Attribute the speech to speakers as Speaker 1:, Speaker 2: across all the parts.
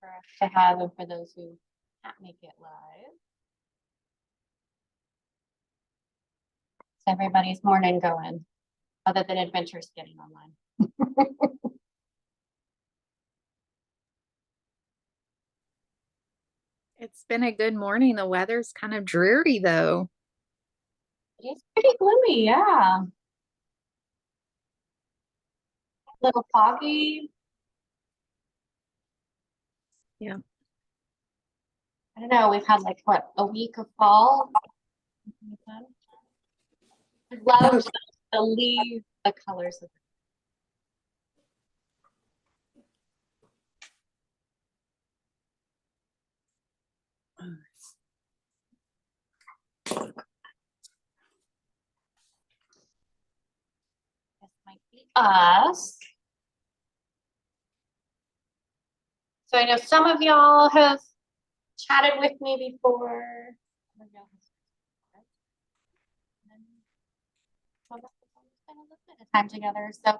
Speaker 1: for us to have and for those who can't make it live. So everybody's morning going, other than Adventures getting online.
Speaker 2: It's been a good morning. The weather's kind of dreary though.
Speaker 1: It's pretty gloomy, yeah. A little foggy.
Speaker 2: Yeah.
Speaker 1: I don't know, we've had like what, a week of fall? I love the leaves, the colors of this might be us. So I know some of y'all have chatted with me before. Some of y'all have spent a little bit of time together. So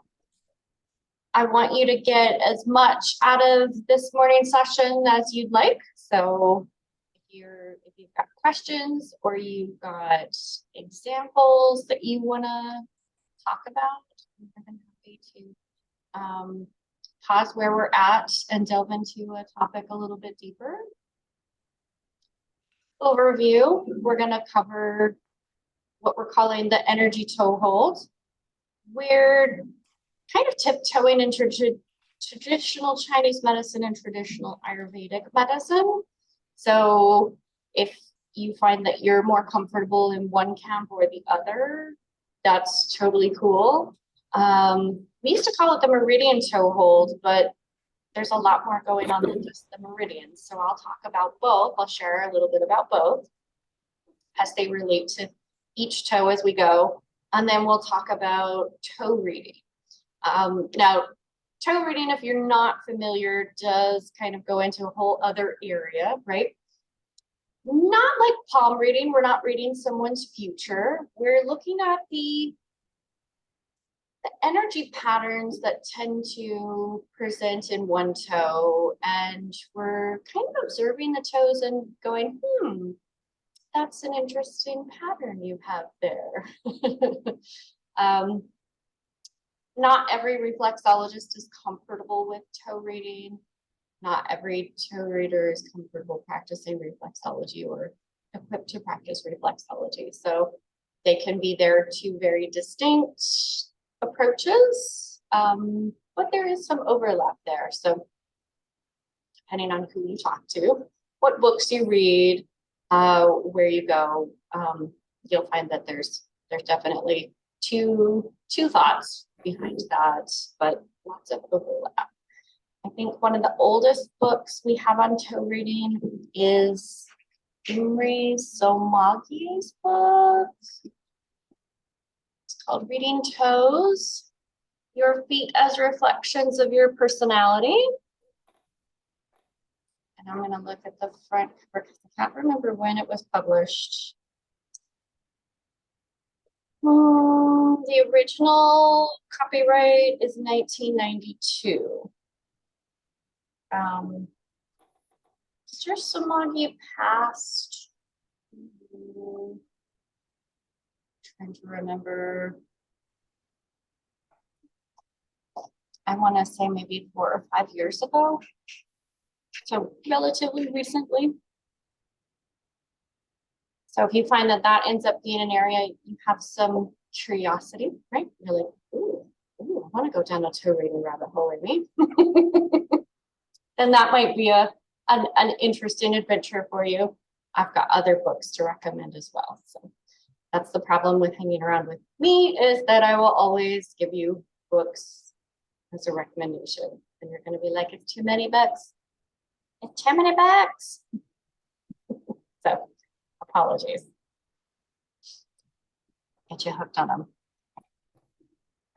Speaker 1: I want you to get as much out of this morning session as you'd like. So if you've got questions or you've got examples that you want to talk about, I'm more than happy to pause where we're at and delve into a topic a little bit deeper. Overview, we're going to cover what we're calling the energy toehold. We're kind of tiptoeing into traditional Chinese medicine and traditional Ayurvedic medicine. So if you find that you're more comfortable in one camp or the other, that's totally cool. We used to call it the meridian toehold, but there's a lot more going on than just the meridians. So I'll talk about both. I'll share a little bit about both as they relate to each toe as we go. And then we'll talk about toe reading. Now, toe reading, if you're not familiar, does kind of go into a whole other area, right? Not like palm reading. We're not reading someone's future. We're looking at the energy patterns that tend to present in one toe, and we're kind of observing the toes and going, that's an interesting pattern you have there. Not every reflexologist is comfortable with toe reading. Not every toe reader is comfortable practicing reflexology or equipped to practice reflexology. So they can be their two very distinct approaches, but there is some overlap there. So depending on who you talk to, what books you read, where you go, you'll find that there's definitely two thoughts behind that, but lots of overlap. I think one of the oldest books we have on toe reading is Imre Somagi's book. It's called Reading Toes, Your Feet as Reflections of Your Personality. And I'm going to look at the front cover because I can't remember when it was published. The original copyright is 1992. Mr. Somagi passed. Trying to remember. I want to say maybe 4 or 5 years ago. So relatively recently. So if you find that that ends up being an area you have some curiosity, right? You're like, ooh, I want to go down a toe reading rabbit hole with me. Then that might be an interesting adventure for you. I've got other books to recommend as well. So that's the problem with hanging around with me, is that I will always give you books as a recommendation. And you're going to be like, it's too many books. It's too many books. So apologies. Get you hooked on them.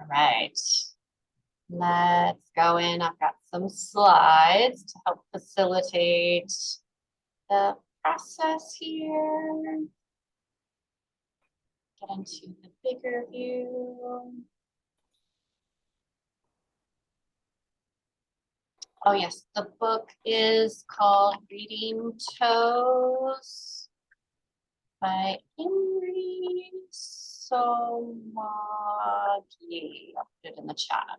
Speaker 1: All right. Let's go in. I've got some slides to help facilitate the process here. Get into the bigger view. Oh yes, the book is called Reading Toes by Imri Somagi. I'll put it in the chat.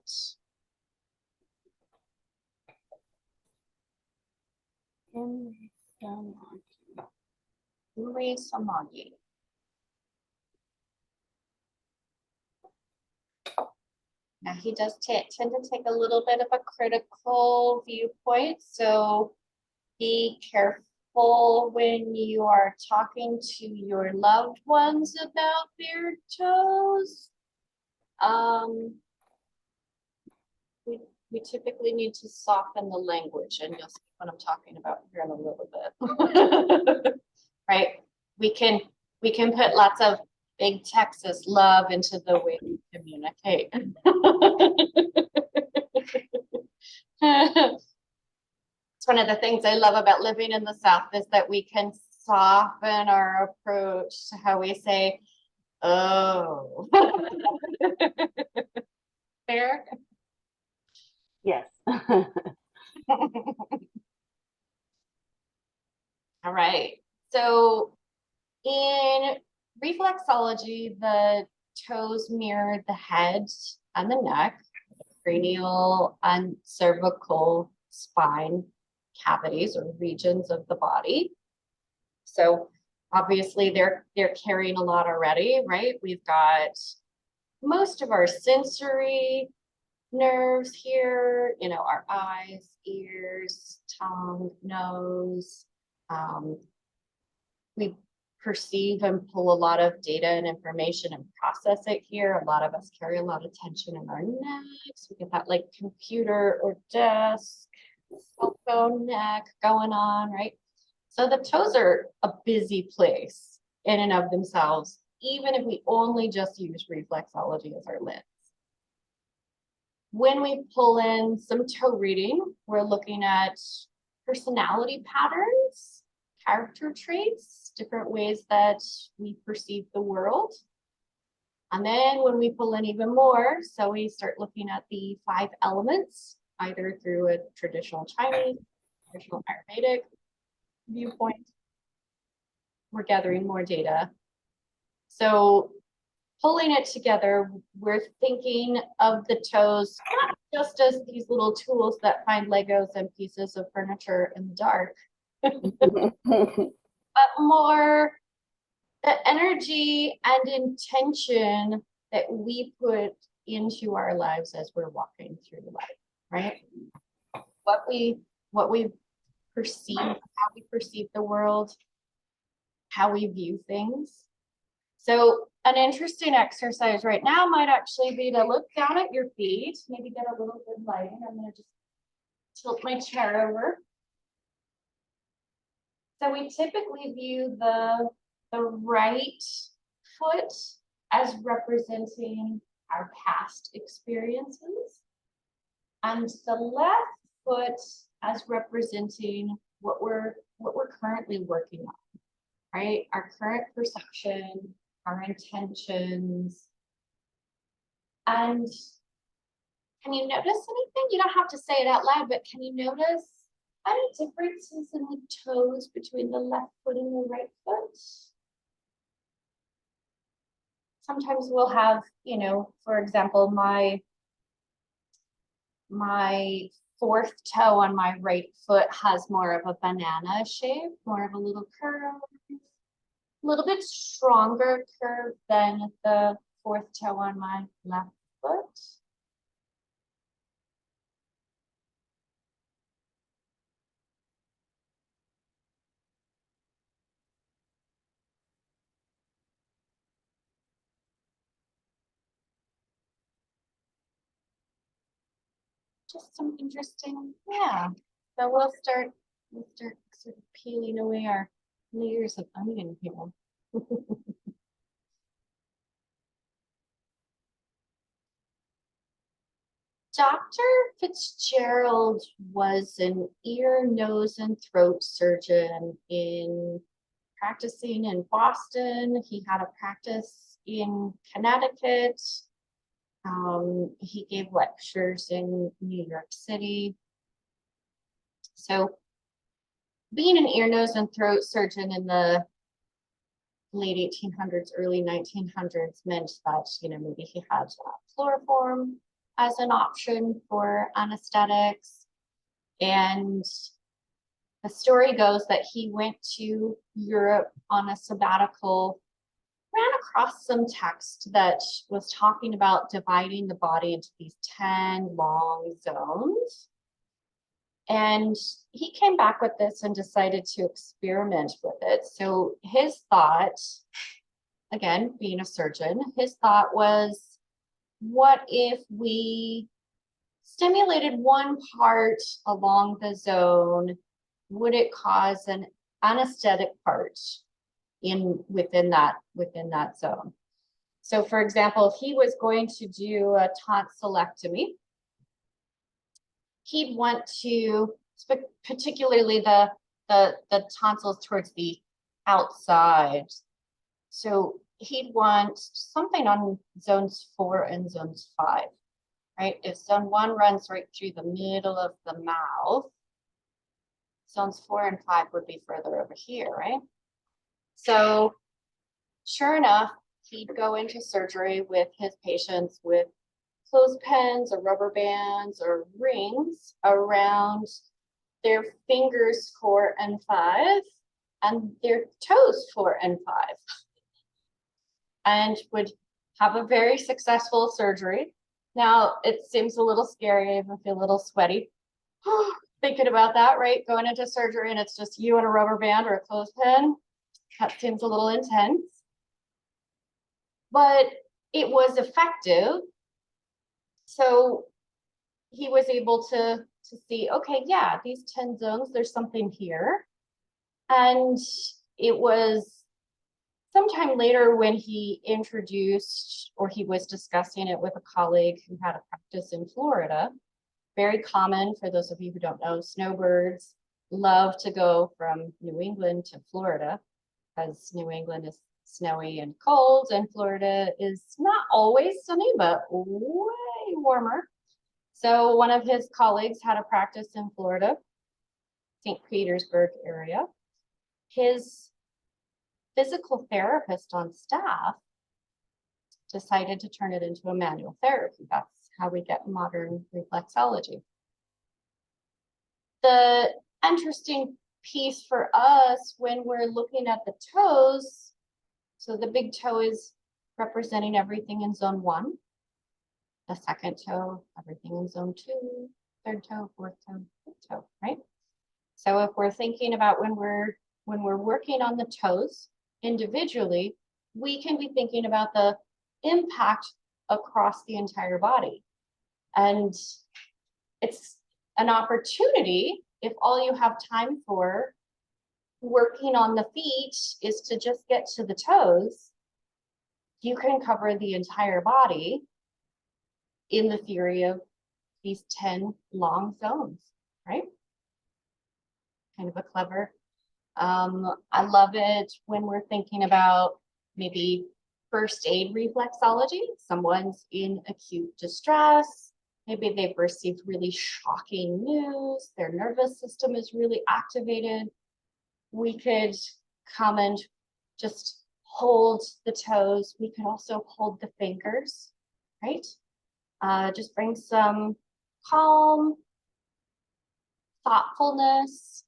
Speaker 1: Imri Somagi. Now he does tend to take a little bit of a critical viewpoint, so be careful when you are talking to your loved ones about their toes. We typically need to soften the language, and you'll see what I'm talking about here in a little bit. Right? We can put lots of big Texas love into the way we communicate. It's one of the things I love about living in the South is that we can soften our approach to how we say, oh. Fair?
Speaker 3: Yes.
Speaker 1: All right. So in reflexology, the toes mirror the head and the neck, cranial and cervical spine cavities or regions of the body. So obviously they're carrying a lot already, right? We've got most of our sensory nerves here, you know, our eyes, ears, tongue, nose. We perceive and pull a lot of data and information and process it here. A lot of us carry a lot of tension in our necks. We get that like computer or desk, cell phone neck going on, right? So the toes are a busy place in and of themselves, even if we only just use reflexology as our lens. When we pull in some toe reading, we're looking at personality patterns, character traits, different ways that we perceive the world. And then when we pull in even more, so we start looking at the 5 elements, either through a traditional Chinese, traditional Ayurvedic viewpoint, we're gathering more data. So pulling it together, we're thinking of the toes not just as these little tools that find Legos and pieces of furniture in the dark, but more the energy and intention that we put into our lives as we're walking through life, right? What we perceive, how we perceive the world, how we view things. So an interesting exercise right now might actually be to look down at your feet, maybe get a little good lighting. I'm going to just tilt my chair over. So we typically view the right foot as representing our past experiences, and the left foot as representing what we're currently working on, right? Our current perception, our intentions. And can you notice anything? You don't have to say it out loud, but can you notice any differences in the toes between the left foot and the right foot? Sometimes we'll have, you know, for example, my 4th toe on my right foot has more of a banana shape, more of a little curve, a little bit stronger curve than the 4th toe on my left foot. Just some interesting, yeah. So we'll start sort of peeling away our layers of onion here. Dr. Fitzgerald was an ear, nose, and throat surgeon practicing in Boston. He had a practice in Connecticut. He gave lectures in New York City. So being an ear, nose, and throat surgeon in the late 1800s, early 1900s meant that, maybe he had chloroform as an option for anesthetics. And the story goes that he went to Europe on a sabbatical, ran across some text that was talking about dividing the body into these 10 long zones. And he came back with this and decided to experiment with it. So his thought, again, being a surgeon, his thought was, what if we stimulated one part along the zone? Would it cause an anesthetic part within that zone? So for example, if he was going to do a tonsillectomy, he'd want to, particularly the tonsils towards the outside. So he'd want something on zones 4 and zones 5, right? If zone 1 runs right through the middle of the mouth, zones 4 and 5 would be further over here, right? So sure enough, he'd go into surgery with his patients with clothespins or rubber bands or rings around their fingers 4 and 5 and their toes 4 and 5, and would have a very successful surgery. Now it seems a little scary, I feel a little sweaty thinking about that, right? Going into surgery and it's just you and a rubber band or a clothespin. That seems a little intense, but it was effective. So he was able to see, okay, yeah, these 10 zones, there's something here. And it was sometime later when he introduced, or he was discussing it with a colleague who had a practice in Florida. Very common, for those of you who don't know, snowbirds love to go from New England to Florida, because New England is snowy and cold, and Florida is not always sunny, but way warmer. So one of his colleagues had a practice in Florida, St. Petersburg area. His physical therapist on staff decided to turn it into a manual therapy. That's how we get modern reflexology. The interesting piece for us when we're looking at the toes, so the big toe is representing everything in zone 1. The second toe, everything in zone 2, third toe, fourth toe, fifth toe, right? So if we're thinking about when we're working on the toes individually, we can be thinking about the impact across the entire body. And it's an opportunity, if all you have time for working on the feet is to just get to the toes, you can cover the entire body in the theory of these 10 long zones, right? Kind of a clever. I love it when we're thinking about maybe first aid reflexology. Someone's in acute distress. Maybe they've received really shocking news. Their nervous system is really activated. We could come and just hold the toes. We could also hold the fingers, right? Just bring some calm, thoughtfulness,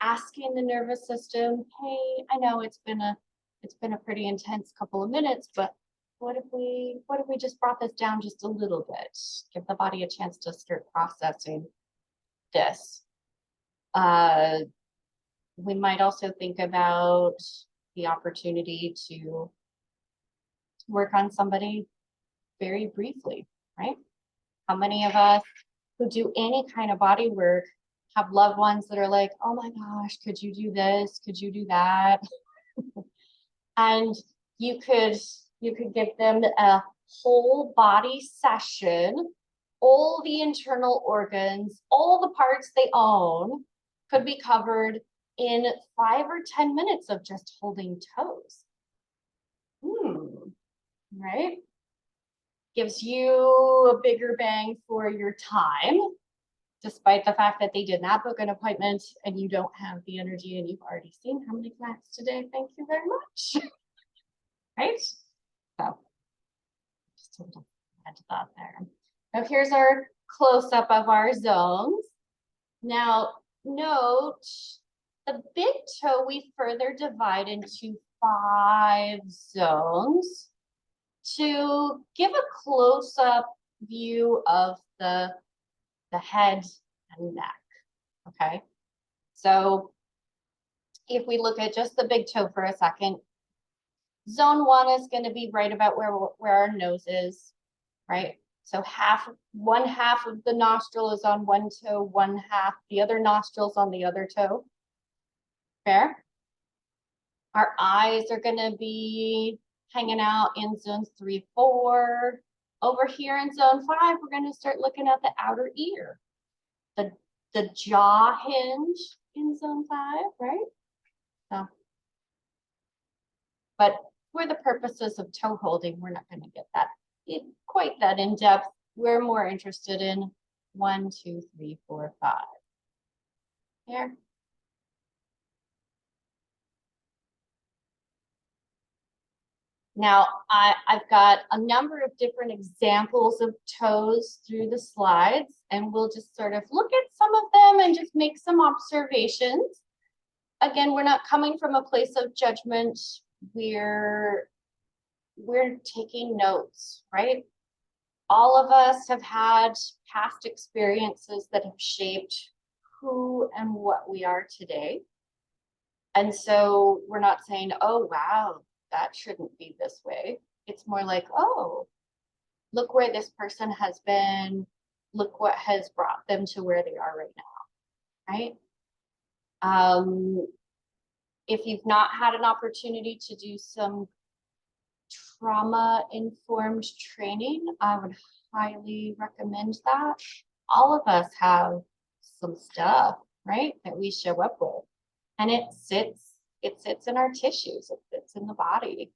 Speaker 1: asking the nervous system, hey, I know it's been a pretty intense couple of minutes, but what if we just brought this down just a little bit? Give the body a chance to start processing this. We might also think about the opportunity to work on somebody very briefly, right? How many of us who do any kind of body work have loved ones that are like, oh my gosh, could you do this? Could you do that? And you could give them a whole body session. All the internal organs, all the parts they own could be covered in 5 or 10 minutes of just holding toes. Right? Gives you a bigger bang for your time. despite the fact that they did not book an appointment and you don't have the energy and you've already seen how many clients today. Thank you very much. Right? So just a little add to that there. Now here's our close-up of our zones. Now note the big toe we further divide into 5 zones to give a close-up view of the head and neck. Okay, so if we look at just the big toe for a second, zone 1 is going to be right about where our nose is, right? So one half of the nostril is on one toe, one half, the other nostril's on the other toe. Fair? Our eyes are going to be hanging out in zones 3, 4. Over here in zone 5, we're going to start looking at the outer ear, the jaw hinge in zone 5, right? So, but for the purposes of toe holding, we're not going to get that quite that in depth. We're more interested in 1, 2, 3, 4, 5. Here. Now, I've got a number of different examples of toes through the slides, and we'll just sort of look at some of them and just make some observations. Again, we're not coming from a place of judgment. We're taking notes, right? All of us have had past experiences that have shaped who and what we are today. And so we're not saying, oh, wow, that shouldn't be this way. It's more like, oh, look where this person has been. Look what has brought them to where they are right now, right? If you've not had an opportunity to do some trauma-informed training, I would highly recommend that. All of us have some stuff, right, that we show up with, and it sits in our tissues, it sits in the body,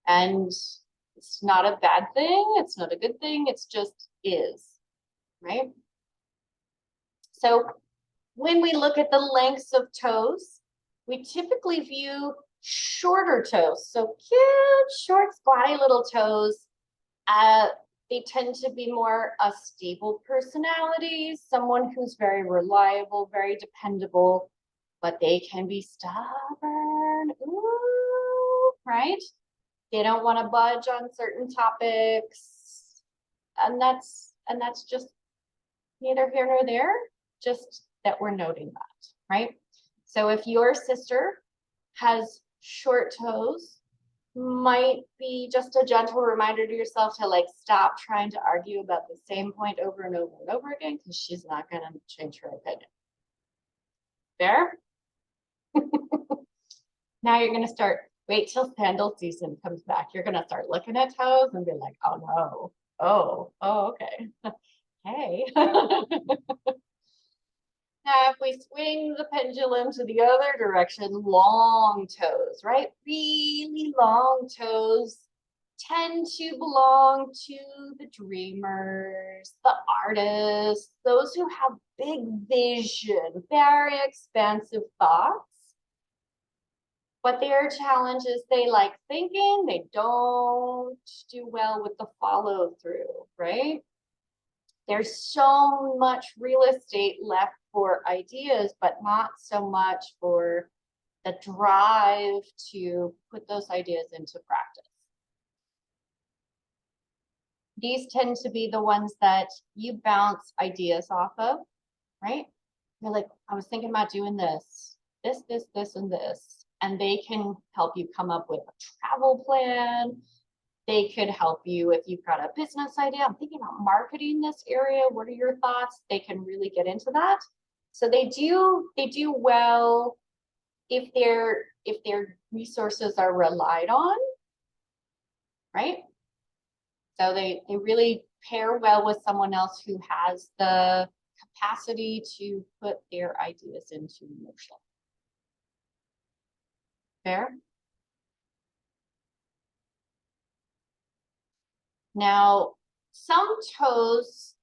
Speaker 1: and it's not a bad thing, it's not a good thing, it's just is, right? So when we look at the lengths of toes, we typically view shorter toes, so cute, short, squatty little toes. They tend to be more a stable personality, someone who's very reliable, very dependable, but they can be stubborn, ooh, right? They don't want to budge on certain topics, and that's just neither here nor there, just that we're noting that, right? So if your sister has short toes, might be just a gentle reminder to yourself to like stop trying to argue about the same point over and over and over again, because she's not going to change her opinion. Fair? Now you're going to start, wait till sandal season comes back. You're going to start looking at toes and be like, oh no, oh, okay. Hey. Now, if we swing the pendulum to the other direction, long toes, right? Really long toes tend to belong to the dreamers, the artists, those who have big vision, very expansive thoughts. But their challenge is they like thinking, they don't do well with the follow through, right? There's so much real estate left for ideas, but not so much for the drive to put those ideas into practice. These tend to be the ones that you bounce ideas off of, right? You're like, I was thinking about doing this, and this, and they can help you come up with a travel plan. They could help you if you've got a business idea. I'm thinking about marketing this area. What are your thoughts? They can really get into that. So they do well if their resources are relied on, right? So they really pair well with someone else who has the capacity to put their ideas into motion. Fair? Now, some toes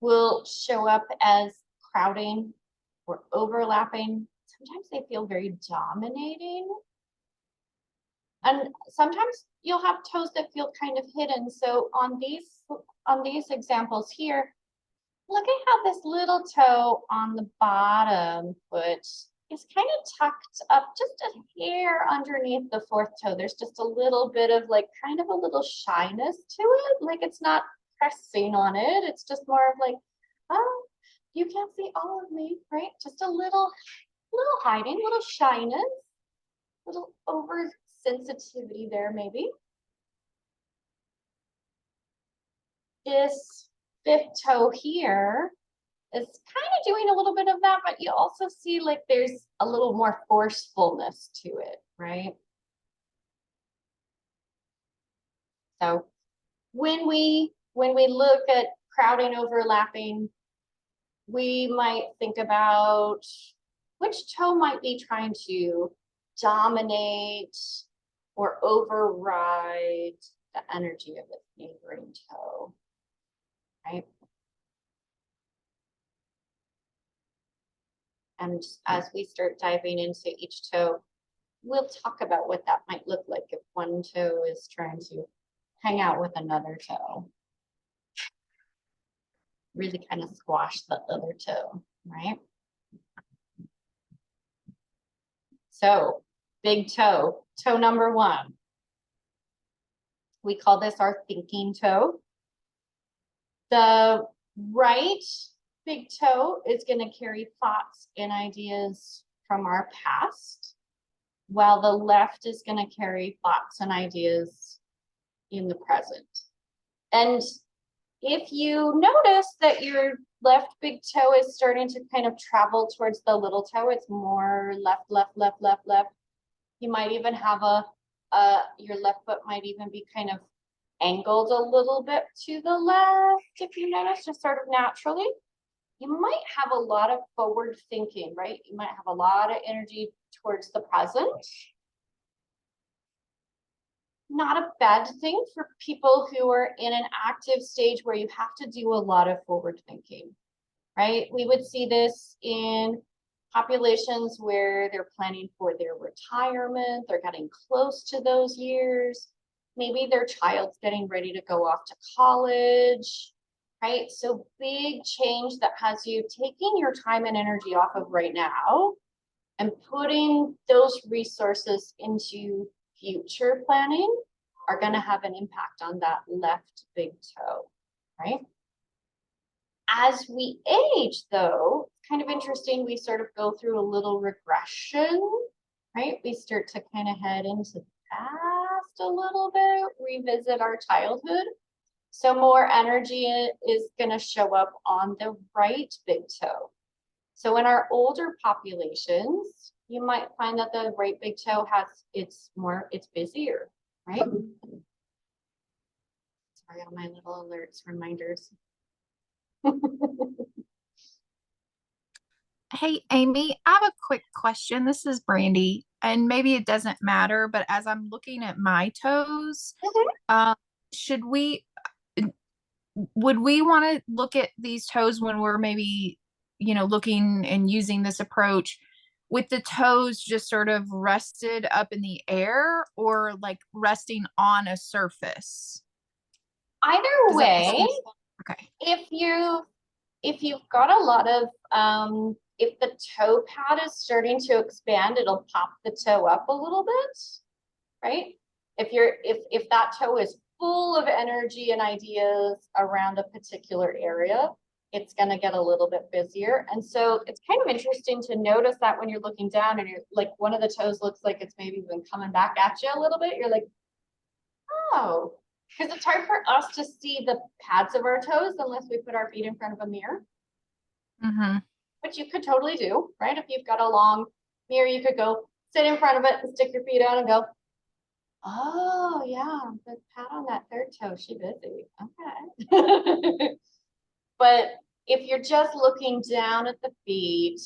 Speaker 1: will show up as crowding or overlapping. Sometimes they feel very dominating. And sometimes you'll have toes that feel kind of hidden. So on these examples here, look at how this little toe on the bottom foot is kind of tucked up just a hair underneath the fourth toe. There's just a little bit of like kind of a little shyness to it. Like it's not pressing on it. It's just more of like, oh, you can't see all of me, right? Just a little hiding, little shyness, little oversensitivity there maybe. This fifth toe here is kind of doing a little bit of that, but you also see like there's a little more forcefulness to it, right? So when we look at crowding, overlapping, we might think about which toe might be trying to dominate or override the energy of its neighboring toe, right? And as we start diving into each toe, we'll talk about what that might look like if one toe is trying to hang out with another toe. Really kind of squash the other toe, right? So big toe, toe number one. We call this our thinking toe. The right big toe is going to carry thoughts and ideas from our past, while the left is going to carry thoughts and ideas in the present. And if you notice that your left big toe is starting to kind of travel towards the little toe, it's more left, left, left, left, left. You might even have your left foot might even be kind of angled a little bit to the left, if you notice, just sort of naturally. You might have a lot of forward thinking, right? You might have a lot of energy towards the present. Not a bad thing for people who are in an active stage where you have to do a lot of forward thinking, right? We would see this in populations where they're planning for their retirement, they're getting close to those years. Maybe their child's getting ready to go off to college, right? So big change that has you taking your time and energy off of right now and putting those resources into future planning are going to have an impact on that left big toe, right? As we age, though, it's kind of interesting. We sort of go through a little regression, right? We start to kind of head into the past a little bit, revisit our childhood. So more energy is going to show up on the right big toe. So in our older populations, you might find that the right big toe it's busier, right? Sorry, all my little alerts, reminders.
Speaker 2: Hey, Amy, I have a quick question. This is Brandy, and maybe it doesn't matter, but as I'm looking at my toes, should we, would we want to look at these toes when we're maybe, looking and using this approach with the toes just sort of rested up in the air or like resting on a surface?
Speaker 1: Either
Speaker 2: Does that make
Speaker 1: way,
Speaker 2: sense? Okay.
Speaker 1: if you've got a lot of if the toe pad is starting to expand, it'll pop the toe up a little bit, right? If that toe is full of energy and ideas around a particular area, it's going to get a little bit busier. And so it's kind of interesting to notice that when you're looking down and you're like, one of the toes looks like it's maybe been coming back at you a little bit. You're like, oh, because it's hard for us to see the pads of our toes unless we put our feet in front of a mirror.
Speaker 2: Mm-hmm.
Speaker 1: Which you could totally do, right? If you've got a long mirror, you could go sit in front of it and stick your feet out and go, oh yeah, the pat on that third toe, she busy. Okay. But if you're just looking down at the feet,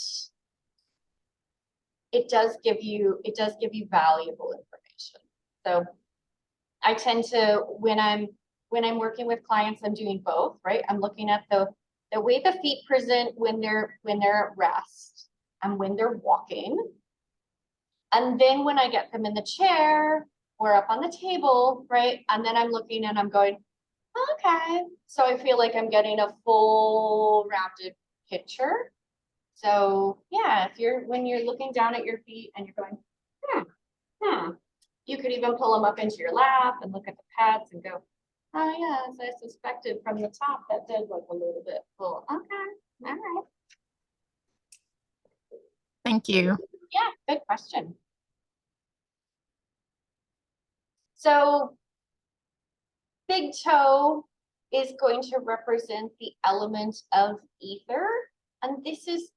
Speaker 1: it does give you valuable information. So I tend to, when I'm working with clients, I'm doing both, right? I'm looking at the the way the feet present when they're at rest and when they're walking. And then when I get them in the chair or up on the table, right? And then I'm looking and I'm going, okay. So I feel like I'm getting a full rounded picture. So yeah, when you're looking down at your feet and you're going, you could even pull them up into your lap and look at the pads and go, oh yeah, as I suspected from the top, that did look a little bit full. Okay, all right.
Speaker 2: Thank you.
Speaker 1: Yeah, good question. So big toe is going to represent the element of ether, and this is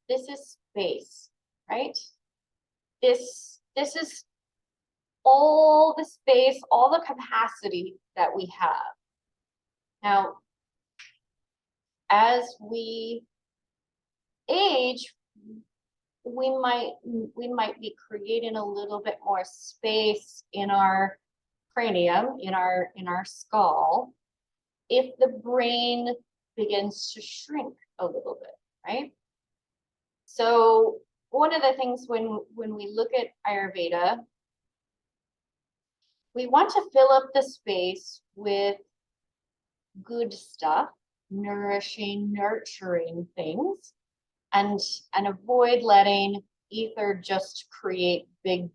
Speaker 1: space, right? This is all the space, all the capacity that we have. Now, as we age, we might be creating a little bit more space in our cranium, in our skull, if the brain begins to shrink a little bit, right? So one of the things when we look at Ayurveda, we want to fill up the space with good stuff, nourishing, nurturing things, and avoid letting ether just create big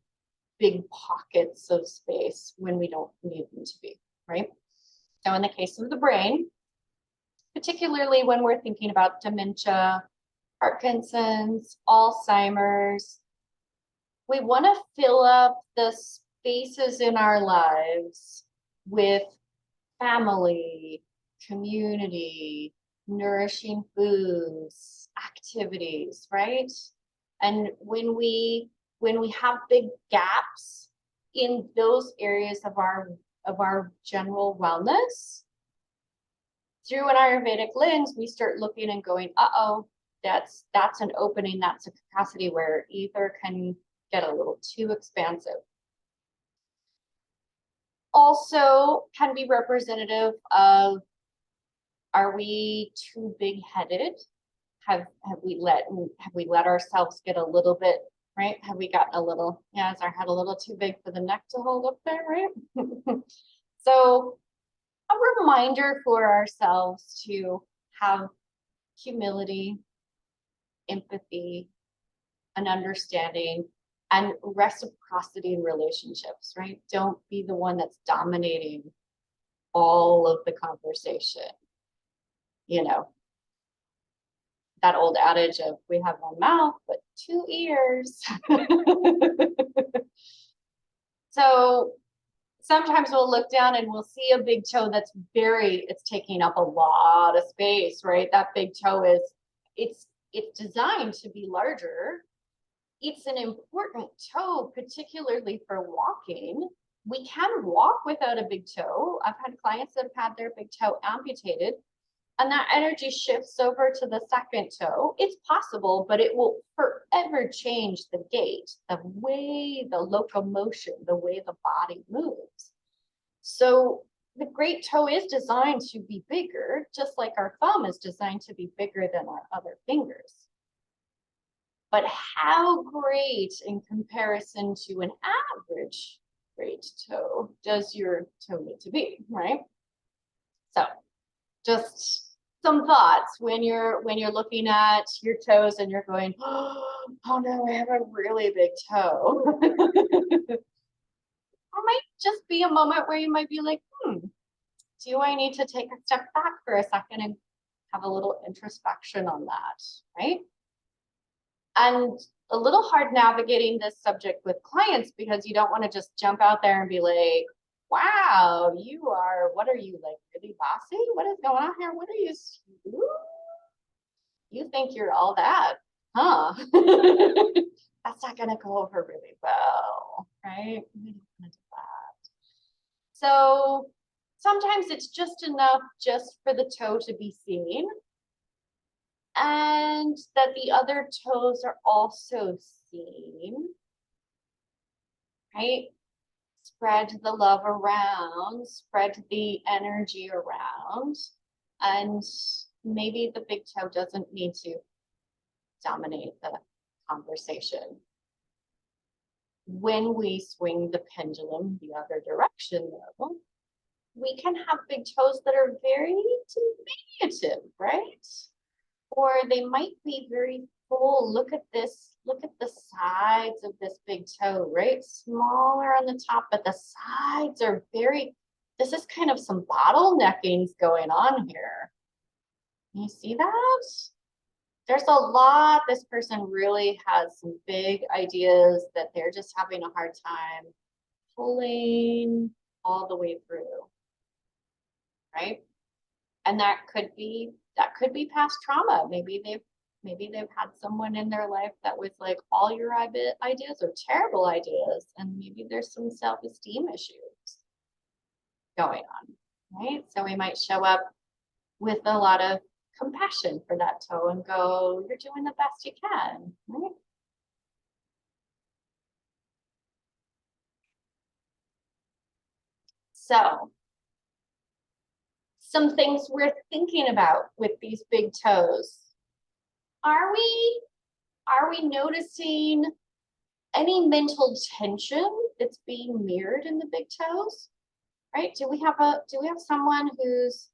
Speaker 1: pockets of space when we don't need them to be, right? So in the case of the brain, particularly when we're thinking about dementia, Parkinson's, Alzheimer's, we want to fill up the spaces in our lives with family, community, nourishing foods, activities, right? And when we have big gaps in those areas of our general wellness, through an Ayurvedic lens, we start looking and going, uh-oh, that's an opening, that's a capacity where ether can get a little too expansive. Also can be representative of, are we too big-headed? Have we let ourselves get a little bit, right? Have we gotten a little, yeah, is our head a little too big for the neck to hold up there, right? So a reminder for ourselves to have humility, empathy, and understanding, and reciprocity in relationships, right? Don't be the one that's dominating all of the conversation. You know, that old adage of we have one mouth, but two ears. So sometimes we'll look down and we'll see a big toe that's it's taking up a lot of space, right? That big toe it's designed to be larger. It's an important toe, particularly for walking. We can walk without a big toe. I've had clients that have had their big toe amputated, and that energy shifts over to the second toe. It's possible, but it will forever change the gait, the way, the locomotion, the way the body moves. So the great toe is designed to be bigger, just like our thumb is designed to be bigger than our other fingers. But how great in comparison to an average great toe does your toe need to be, right? So just some thoughts when you're looking at your toes and you're going, oh no, I have a really big toe. Or might just be a moment where you might be like, do I need to take a step back for a second and have a little introspection on that, right? And a little hard navigating this subject with clients because you don't want to just jump out there and be like, wow, what are you, like, really bossy? What is going on here? What are you? You think you're all that, huh? That's not going to go over really well, right? We don't want to do that. So sometimes it's just enough just for the toe to be seen, and that the other toes are also seen, right? Spread the love around, spread the energy around, and maybe the big toe doesn't need to dominate the conversation. When we swing the pendulum the other direction, though, we can have big toes that are very diminutive, right? Or they might be very full. Look at this. Look at the sides of this big toe, right? Smaller on the top, but the sides are very, this is kind of some bottleneckings going on here. You see that? There's a lot. This person really has some big ideas that they're just having a hard time pulling all the way through, right? And that could be past trauma. Maybe they've had someone in their life that was like, all your ideas are terrible ideas, and maybe there's some self-esteem issues going on, right? So we might show up with a lot of compassion for that toe and go, you're doing the best you can, right? So some things we're thinking about with these big toes. Are we noticing any mental tension that's being mirrored in the big toes? Right? Do we have someone who's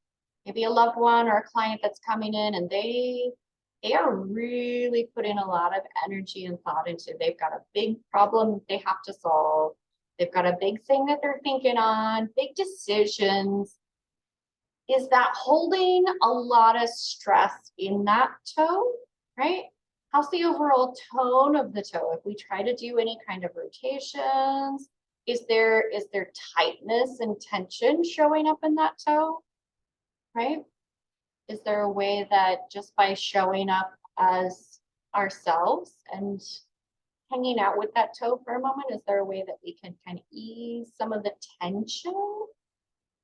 Speaker 1: maybe a loved one or a client that's coming in and they are really putting a lot of energy and thought into, they've got a big problem they have to solve. They've got a big thing that they're thinking on, big decisions. Is that holding a lot of stress in that toe, right? How's the overall tone of the toe? If we try to do any kind of rotations, is there tightness and tension showing up in that toe, right? Is there a way that just by showing up as ourselves and hanging out with that toe for a moment, is there a way that we can kind of ease some of the tension,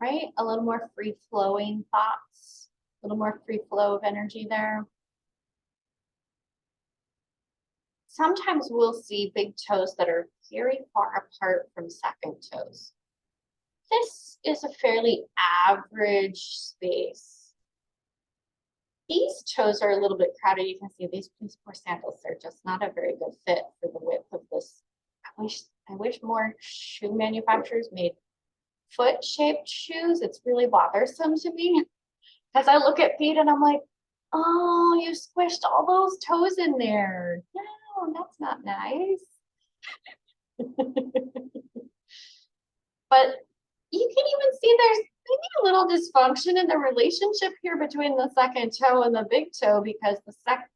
Speaker 1: right? A little more free flowing thoughts, a little more free flow of energy there. Sometimes we'll see big toes that are very far apart from second toes. This is a fairly average space. These toes are a little bit crowded. You can see these poor sandals are just not a very good fit for the width of this. I wish more shoe manufacturers made foot-shaped shoes. It's really bothersome to me as I look at feet and I'm like, oh, you squished all those toes in there. No, that's not nice. But you can even see there's maybe a little dysfunction in the relationship here between the second toe and the big toe, because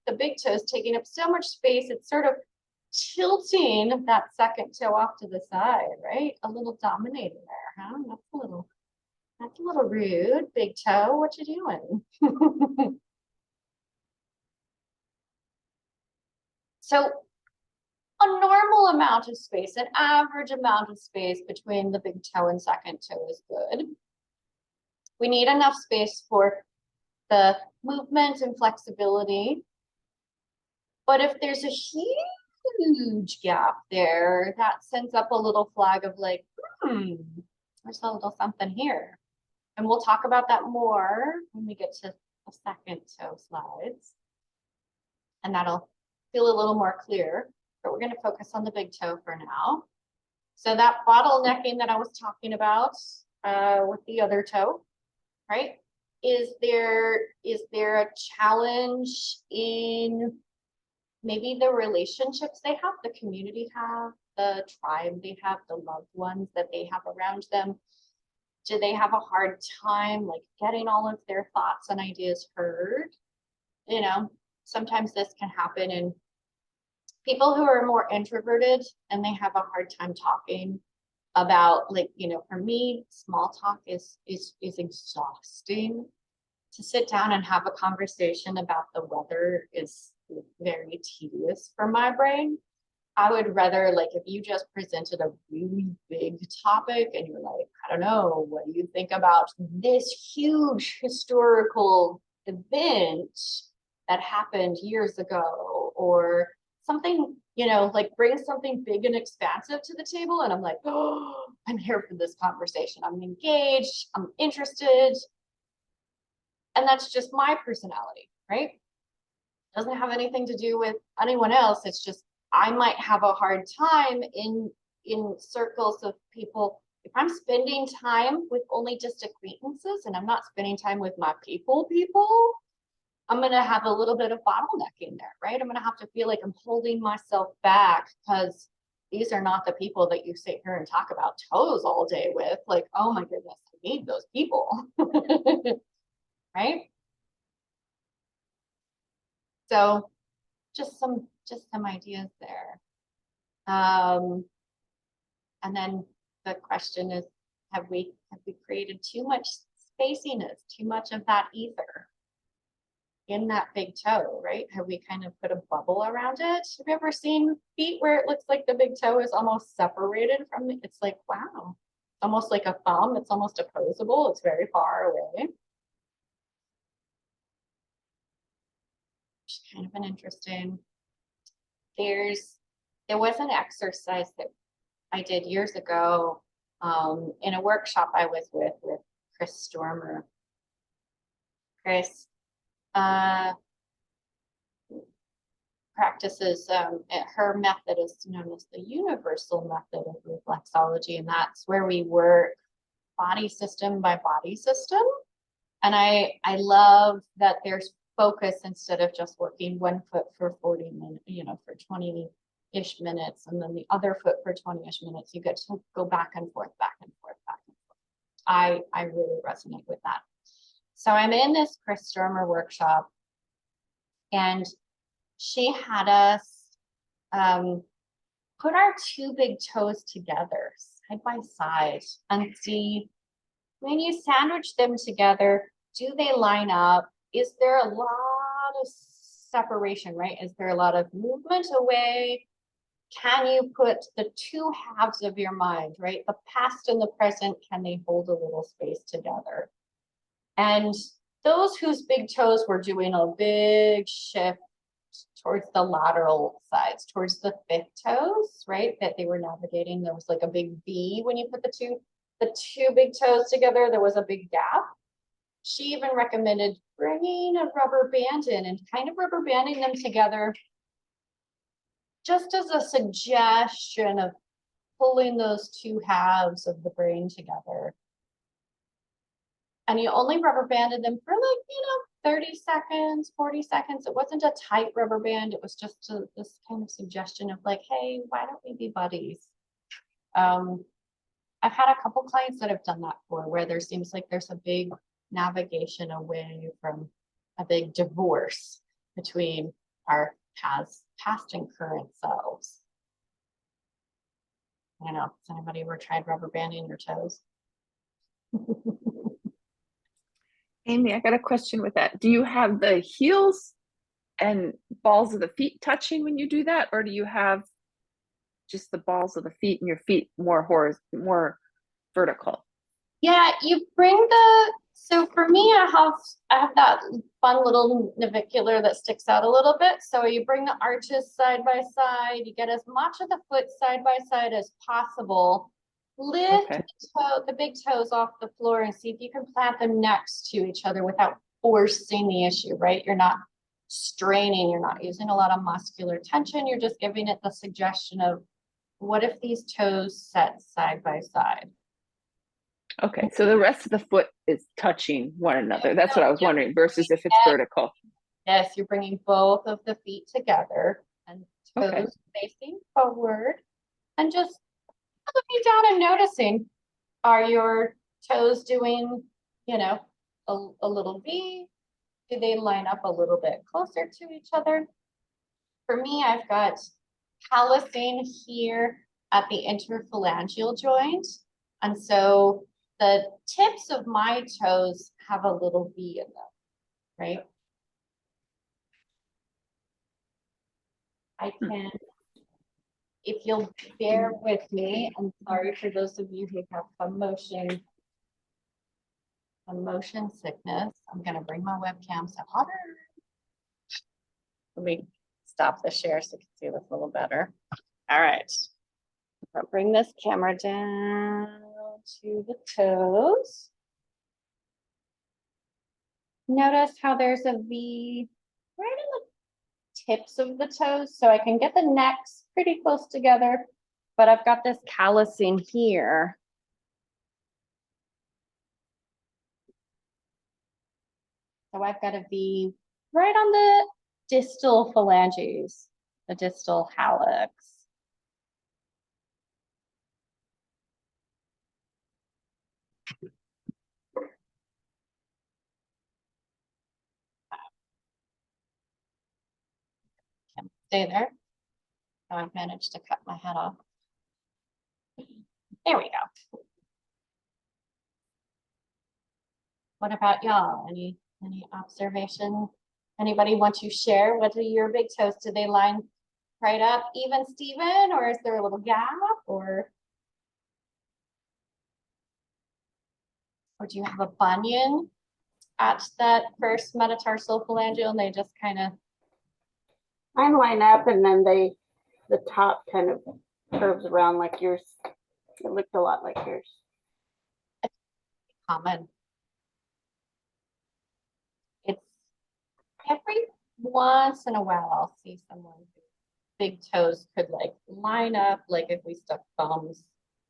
Speaker 1: the big toe is taking up so much space. It's sort of tilting that second toe off to the side, right? A little dominating there, huh? That's a little rude, big toe. What you doing? So a normal amount of space, an average amount of space between the big toe and second toe is good. We need enough space for the movement and flexibility. But if there's a huge gap there, that sends up a little flag of like, there's a little something here. And we'll talk about that more when we get to the second toe slides. And that'll feel a little more clear, but we're going to focus on the big toe for now. So that bottlenecking that I was talking about with the other toe, right? Is there a challenge in maybe the relationships they have, the community have, the tribe they have, the loved ones that they have around them? Do they have a hard time like getting all of their thoughts and ideas heard? You know, sometimes this can happen in people who are more introverted and they have a hard time talking about, like, you know, for me, small talk is exhausting. To sit down and have a conversation about the weather is very tedious for my brain. I would rather, like, if you just presented a really big topic and you're like, I don't know, what do you think about this huge historical event that happened years ago, or something, you know, like bring something big and expansive to the table. And I'm like, oh, I'm here for this conversation. I'm engaged, I'm interested. And that's just my personality, right? Doesn't have anything to do with anyone else. It's just I might have a hard time in circles of people. If I'm spending time with only just acquaintances and I'm not spending time with my people, I'm gonna have a little bit of bottlenecking there, right? I'm gonna have to feel like I'm holding myself back because these are not the people that you sit here and talk about toes all day with. Like, oh my goodness, I need those people, right? So just some ideas there. And then the question is, have we created too much spaciness, too much of that ether in that big toe, right? Have we kind of put a bubble around it? Have you ever seen feet where it looks like the big toe is almost separated from it? It's like, wow, almost like a thumb. It's almost opposable. It's very far away. It's kind of an interesting. There was an exercise that I did years ago in a workshop I was with Chris Stormer. Chris practices, her method is known as the universal method of reflexology, and that's where we work body system by body system. And I love that there's focus instead of just working one foot for 40 minutes, for 20-ish minutes, and then the other foot for 20-ish minutes. You get to go back and forth, back and forth, back and forth. I really resonate with that. So I'm in this Chris Stormer workshop, and she had us put our two big toes together side by side and see when you sandwich them together, do they line up? Is there a lot of separation, right? Is there a lot of movement away? Can you put the two halves of your mind, right? The past and the present, can they hold a little space together? And those whose big toes were doing a big shift towards the lateral sides, towards the fifth toes, right? That they were navigating. There was like a big V when you put the two big toes together. There was a big gap. She even recommended bringing a rubber band in and kind of rubber banding them together just as a suggestion of pulling those two halves of the brain together. And you only rubber banded them for 30 seconds, 40 seconds. It wasn't a tight rubber band. It was just this kind of suggestion of like, hey, why don't we be buddies? I've had a couple clients that have done that for where there seems like there's a big navigation away from a big divorce between our past and current selves. I don't know, has anybody ever tried rubber banding your toes?
Speaker 4: Amy, I got a question with that. Do you have the heels and balls of the feet touching when you do that, or do you have just the balls of the feet and your feet more vertical?
Speaker 1: Yeah, you bring so for me, I have that fun little navicular that sticks out a little bit. So you bring the arches side by side, you get as much of the foot side by side as possible. Lift the big toes off the floor and see if you can plant them next to each other without forcing the issue, right? You're not straining, you're not using a lot of muscular tension. You're just giving it the suggestion of what if these toes set side by side?
Speaker 4: Okay, so the rest of the foot is touching one another. That's what I was wondering, versus if it's vertical.
Speaker 1: Yes, you're bringing both of the feet together and toes facing forward, and just looking down and noticing, are your toes doing, a little V? Do they line up a little bit closer to each other? For me, I've got callousing here at the interphalangeal joint. And so the tips of my toes have a little V in them, right? I can, if you'll bear with me, I'm sorry for those of you who have some motion sickness. I'm gonna bring my webcam so hotter. Let me stop the share so you can see this a little better. All right, I'll bring this camera down to the toes. notice how there's a V right in the tips of the toes, so I can get the necks pretty close together, but I've got this callousing here. So I've got a V right on the distal phalanges, the distal hallux. Can stay there. So I've managed to cut my head off. There we go. What about y'all? Any observation? Anybody want to share? What are your big toes? Do they line right up, even Steven, or is there a little gap, or do you have a bunion at that first metatarsal phalangeal and they just kind of
Speaker 3: Mine line up and then the top kind of curves around like yours. It looked a lot like yours.
Speaker 1: common? It's every once in a while I'll see someone whose big toes could like line up like if we stuck thumbs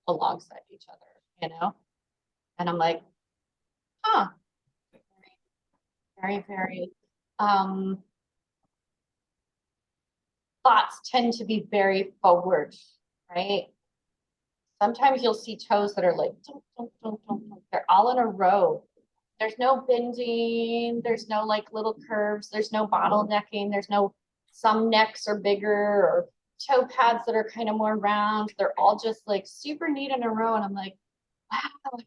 Speaker 1: alongside each other, you know? And I'm like, huh. Very, very, thoughts tend to be very forward, right? Sometimes you'll see toes that are like, dunk, dunk, dunk, dunk, dunk. They're all in a row. There's no bending, there's no like little curves, there's no bottlenecking, there's no, some necks are bigger or toe pads that are kind of more round. They're all just like super neat in a row. And I'm like, wow,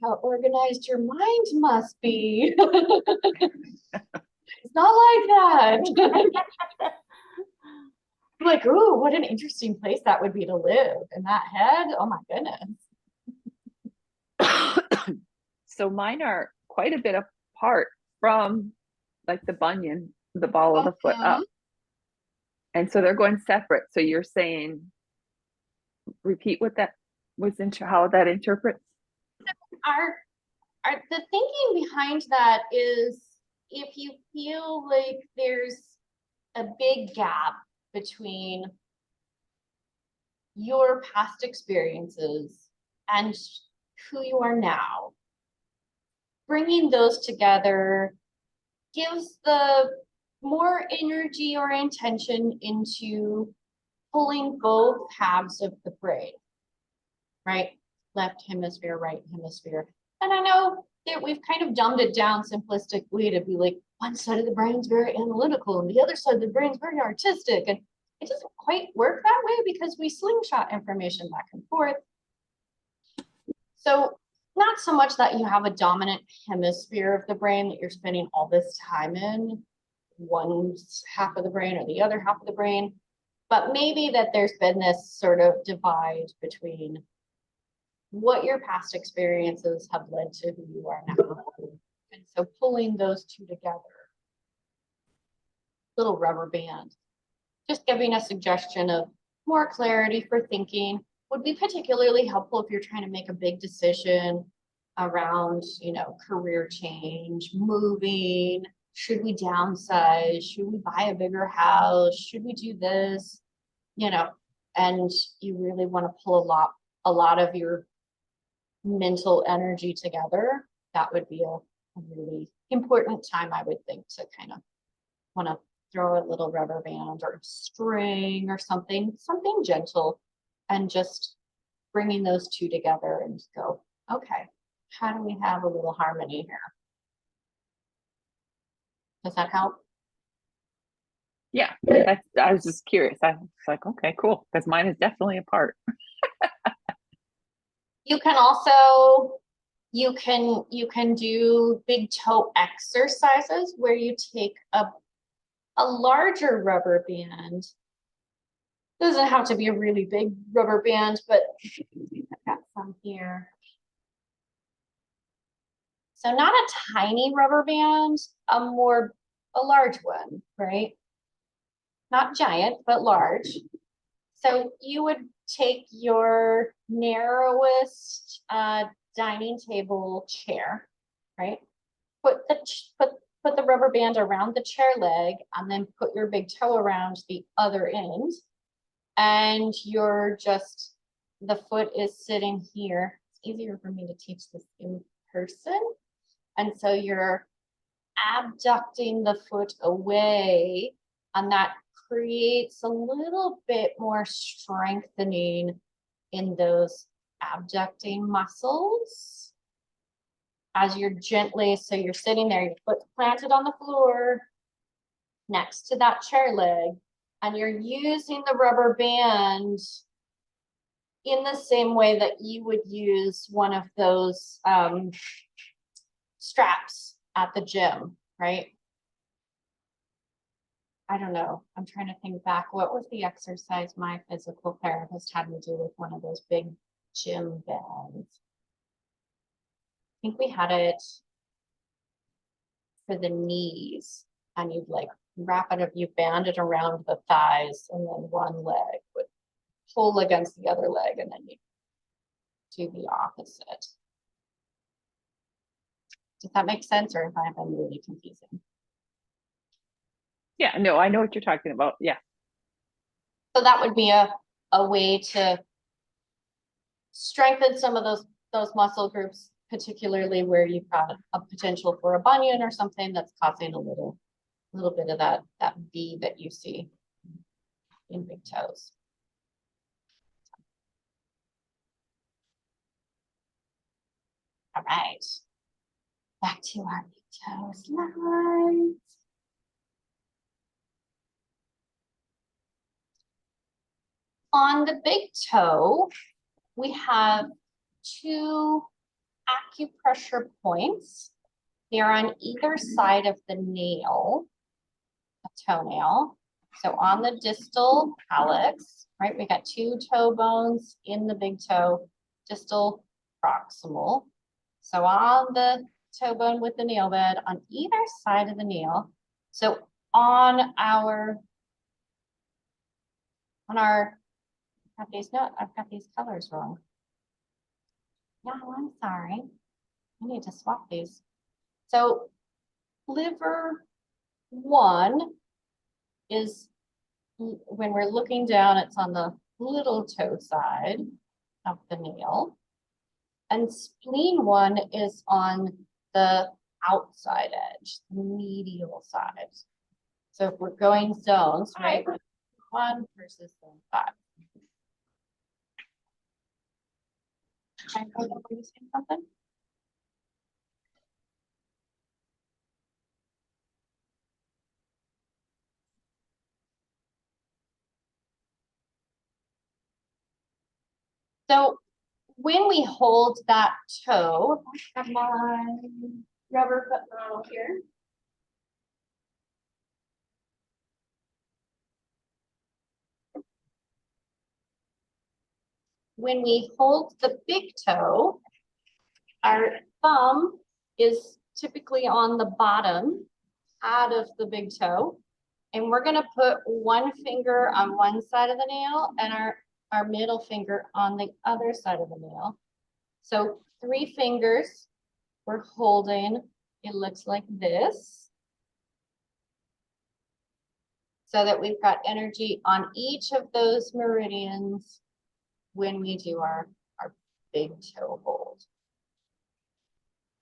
Speaker 1: how organized your mind must be. It's not like that. I'm like, ooh, what an interesting place that would be to live. In that head, oh my goodness.
Speaker 4: So mine are quite a bit apart from like the bunion, the ball of the foot up. And so they're going separate. So you're saying, repeat what that was, how that interprets?
Speaker 1: The thinking behind that is if you feel like there's a big gap between your past experiences and who you are now, bringing those together gives the more energy or intention into pulling both halves of the brain, right? Left hemisphere, right hemisphere. And I know that we've kind of dumbed it down simplistically to be like one side of the brain's very analytical and the other side of the brain's very artistic. And it doesn't quite work that way because we slingshot information back and forth. So not so much that you have a dominant hemisphere of the brain that you're spending all this time in, one half of the brain or the other half of the brain, but maybe that there's been this sort of divide between what your past experiences have led to who you are now. And so pulling those two together, little rubber band, just giving a suggestion of more clarity for thinking would be particularly helpful if you're trying to make a big decision around, you know, career change, moving, should we downsize, should we buy a bigger house, should we do this, you know, and you really want to pull a lot of your mental energy together. That would be a really important time, I would think, to kind of want to throw a little rubber band or string or something gentle, and just bringing those two together and go, okay, how do we have a little harmony here? Does that help?
Speaker 4: Yeah, I was just curious. I was like, okay, cool, because mine is definitely apart.
Speaker 1: You can also, you can do big toe exercises where you take a larger rubber band. Doesn't have to be a really big rubber band, but I've got some here. So not a tiny rubber band, a large one, right? Not giant, but large. So you would take your narrowest dining table chair, right? Put put the rubber band around the chair leg and then put your big toe around the other end. And you're just, the foot is sitting here. It's easier for me to teach this in person. And so you're abducting the foot away, and that creates a little bit more strengthening in those abducting muscles. As you're gently, so you're sitting there, your foot's planted on the floor next to that chair leg, and you're using the rubber band in the same way that you would use one of those straps at the gym, right? I don't know. I'm trying to think back. What was the exercise my physical therapist had me do with one of those big gym bands? I think we had it for the knees, and you'd like wrap it up, you band it around the thighs, and then one leg would pull against the other leg, and then you do the opposite. Does that make sense, or have I been really confusing?
Speaker 4: Yeah, no, I know what you're talking about. Yeah.
Speaker 1: So that would be a way to strengthen some of those muscle groups, particularly where you've got a potential for a bunion or something that's causing a little bit of that V that you see in big toes. All right, back to our big toe slides. On the big toe, we have two acupressure points. They're on either side of the nail, a toenail. So on the distal hallux, right, we got two toe bones in the big toe, distal, proximal. So on the toe bone with the nail bed on either side of the nail. So on our I've got these colors wrong. No, I'm sorry. I need to swap these. So liver 1 is, when we're looking down, it's on the little toe side of the nail. And spleen 1 is on the outside edge, the medial side. So if we're going zones, right? 1 versus zone 5. Were you saying something? So when we hold that toe, I have my rubber foot model here. When we hold the big toe, our thumb is typically on the bottom out of the big toe. And we're gonna put one finger on one side of the nail and our middle finger on the other side of the nail. So 3 fingers, we're holding, it looks like this. So that we've got energy on each of those meridians when we do our big toe hold.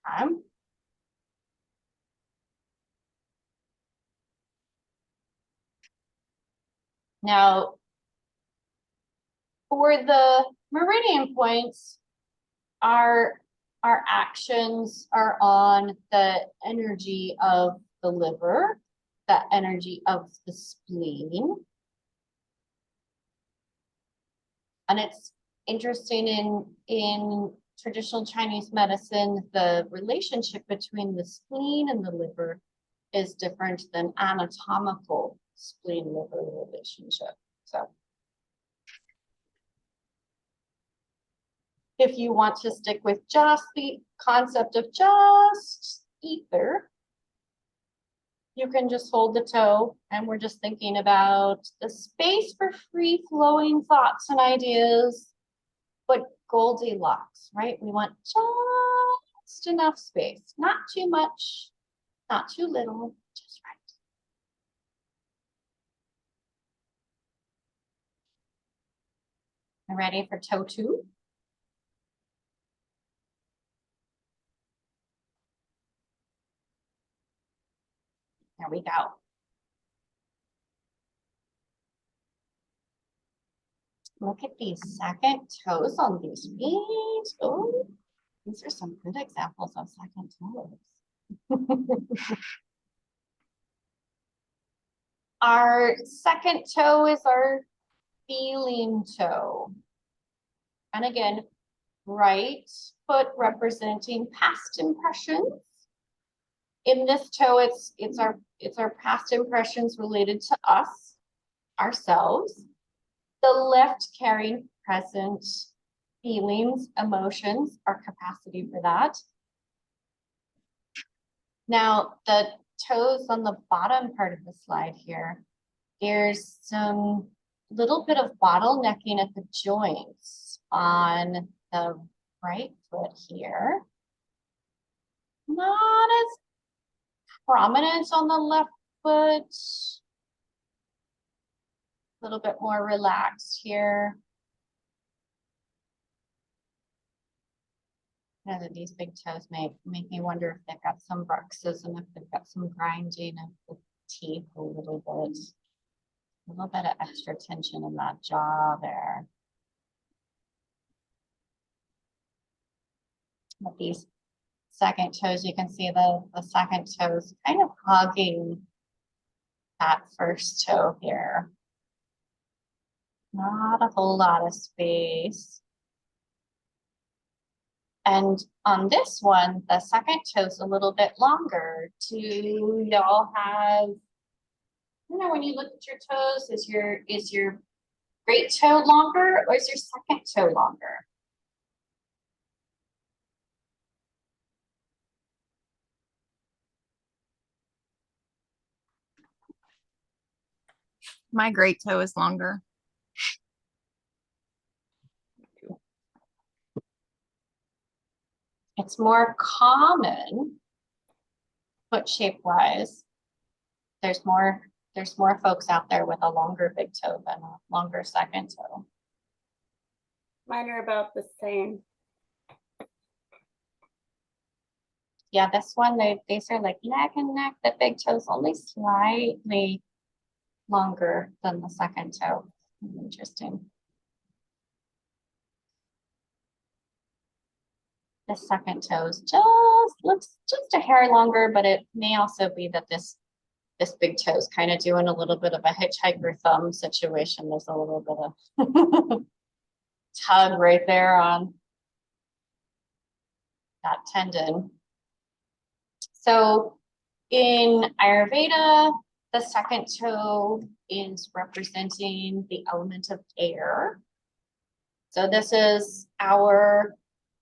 Speaker 1: Okay. Now, for the meridian points, our actions are on the energy of the liver, the energy of the spleen. And it's interesting in traditional Chinese medicine, the relationship between the spleen and the liver is different than anatomical spleen-liver relationship. So if you want to stick with just the concept of just ether, you can just hold the toe, and we're just thinking about the space for free-flowing thoughts and ideas, but Goldilocks, right? We want just enough space, not too much, Not too little, just right. You ready for toe 2? There we go. Look at these second toes on these feet. Oh, these are some good examples of second toes. Our second toe is our feeling toe. And again, right foot representing past impressions. In this toe, it's our past impressions related to us, ourselves. The left carrying present feelings, emotions, our capacity for that. Now, the toes on the bottom part of the slide here, there's some little bit of bottlenecking at the joints on the right foot here. Not as prominent on the left foot. A little bit more relaxed here. You know, these big toes make me wonder if they've got some bruxism, if they've got some grinding of the teeth a little bit. A little bit of extra tension in that jaw there. But these second toes, you can see the second toes kind of hugging that first toe here. Not a whole lot of space. And on this one, the second toe's a little bit longer. Do y'all have, you know, when you look at your toes, is your great toe longer or is your second toe longer?
Speaker 2: My great toe is longer.
Speaker 1: It's more common, foot shape wise. There's more folks out there with a longer big toe than a longer second toe.
Speaker 3: Mine are about the same.
Speaker 1: Yeah, this one, these are like neck and neck. The big toe's only slightly longer than the second toe. Interesting. The second toes looks just a hair longer, but it may also be that this big toe is kind of doing a little bit of a hitchhiker thumb situation. There's a little bit of tug right there on that tendon. So in Ayurveda, the second toe is representing the element of air. So this is our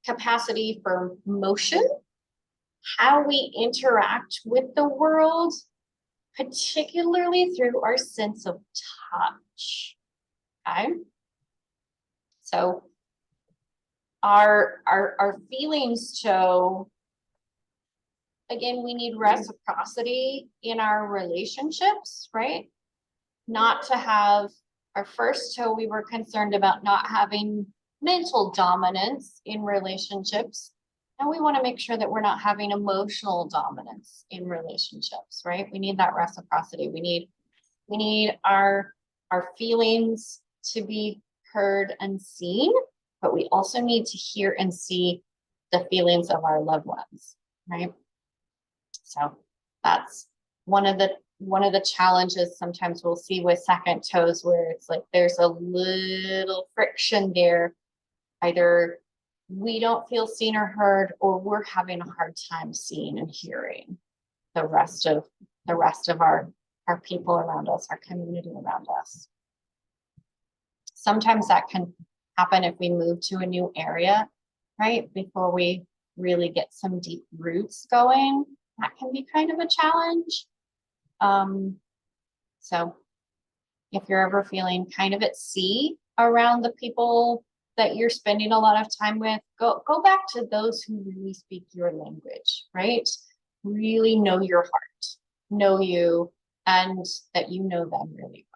Speaker 1: capacity for motion, how we interact with the world, particularly through our sense of touch. Okay. So our feelings toe, again, we need reciprocity in our relationships, right? Not to have our first toe, we were concerned about not having mental dominance in relationships. And we want to make sure that we're not having emotional dominance in relationships, right? We need that reciprocity. We need our feelings to be heard and seen, but we also need to hear and see the feelings of our loved ones, right? So that's one of the challenges sometimes we'll see with second toes, where it's like there's a little friction there. Either we don't feel seen or heard, or we're having a hard time seeing and hearing the rest of our people around us, our community around us. Sometimes that can happen if we move to a new area, right? Before we really get some deep roots going, that can be kind of a challenge. So if you're ever feeling kind of at sea around the people that you're spending a lot of time with, go back to those who really speak your language, right? really know your heart, know you, and that you know them really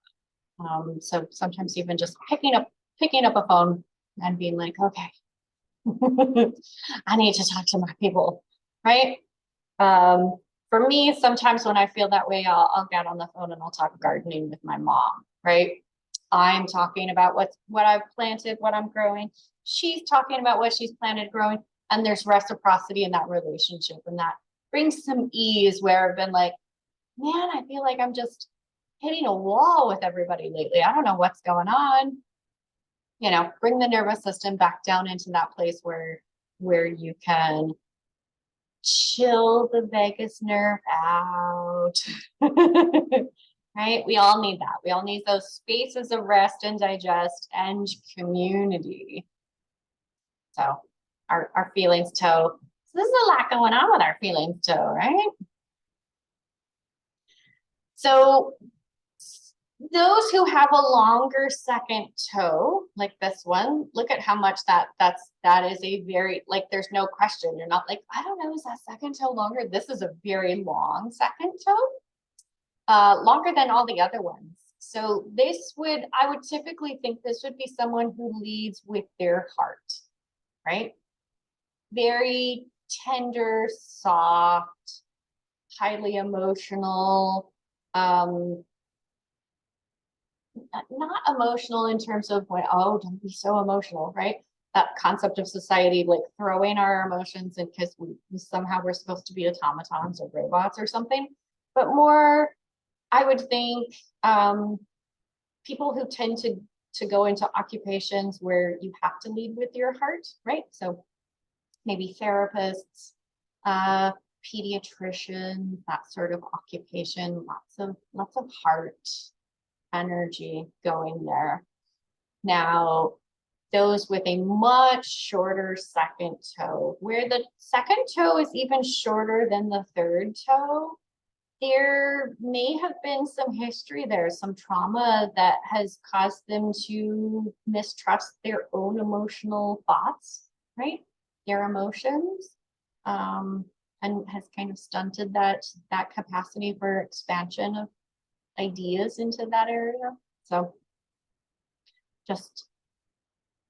Speaker 1: well. So sometimes even just picking up a phone and being like, okay, I need to talk to my people, right? For me, sometimes when I feel that way, I'll get on the phone and I'll talk gardening with my mom, right? I'm talking about what I've planted, what I'm growing. She's talking about what she's planted growing, and there's reciprocity in that relationship, and that brings some ease where I've been like, man, I feel like I'm just hitting a wall with everybody lately. I don't know what's going on. You know, bring the nervous system back down into that place where you can chill the vagus nerve out. Right? We all need that. We all need those spaces of rest and digest and community. So our feelings toe. So there's a lot going on with our feelings toe, right? So those who have a longer second toe, like this one, look at how much that is a very, like, there's no question. You're not like, I don't know, is that second toe longer? This is a very long second toe, longer than all the other ones. So I would typically think this would be someone who leads with their heart, right? Very tender, soft, highly emotional, not emotional in terms of when, oh, don't be so emotional, right? That concept of society, like throwing our emotions in because somehow we're supposed to be automatons or robots or something, but more, I would think, people who tend to go into occupations where you have to lead with your heart, right? So maybe therapists, pediatricians, that sort of occupation, lots of heart energy going there. Now, those with a much shorter second toe, where the second toe is even shorter than the third toe, there may have been some history there, some trauma that has caused them to mistrust their own emotional thoughts, right? Their emotions, and has kind of stunted that capacity for expansion of ideas into that area. So just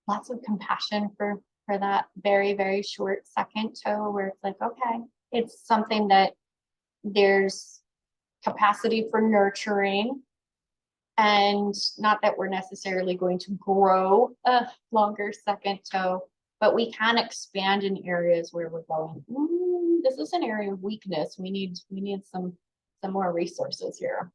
Speaker 1: lots of compassion for that very, very short second toe where it's like, okay, it's something that there's capacity for nurturing, and not that we're necessarily going to grow a longer second toe, but we can expand in areas where we're going, this is an area of weakness. We need some more resources here.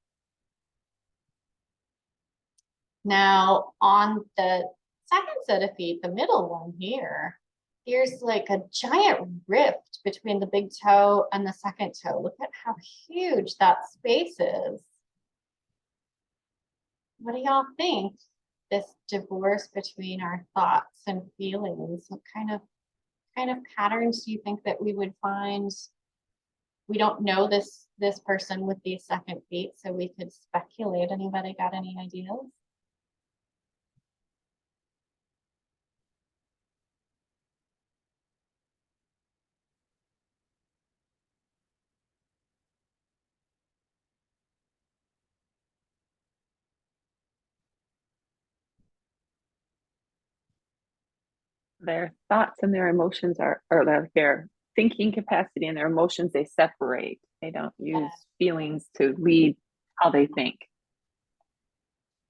Speaker 1: Now, on the second set of feet, the middle one here, there's like a giant rift between the big toe and the second toe. Look at how huge that space is. What do y'all think? This divorce between our thoughts and feelings, what kind of patterns do you think that we would find? We don't know this person with these second feet, so we could speculate. Anybody got any ideas?
Speaker 4: Their thoughts and their emotions or their thinking capacity and their emotions, they separate. They don't use feelings to lead how they think.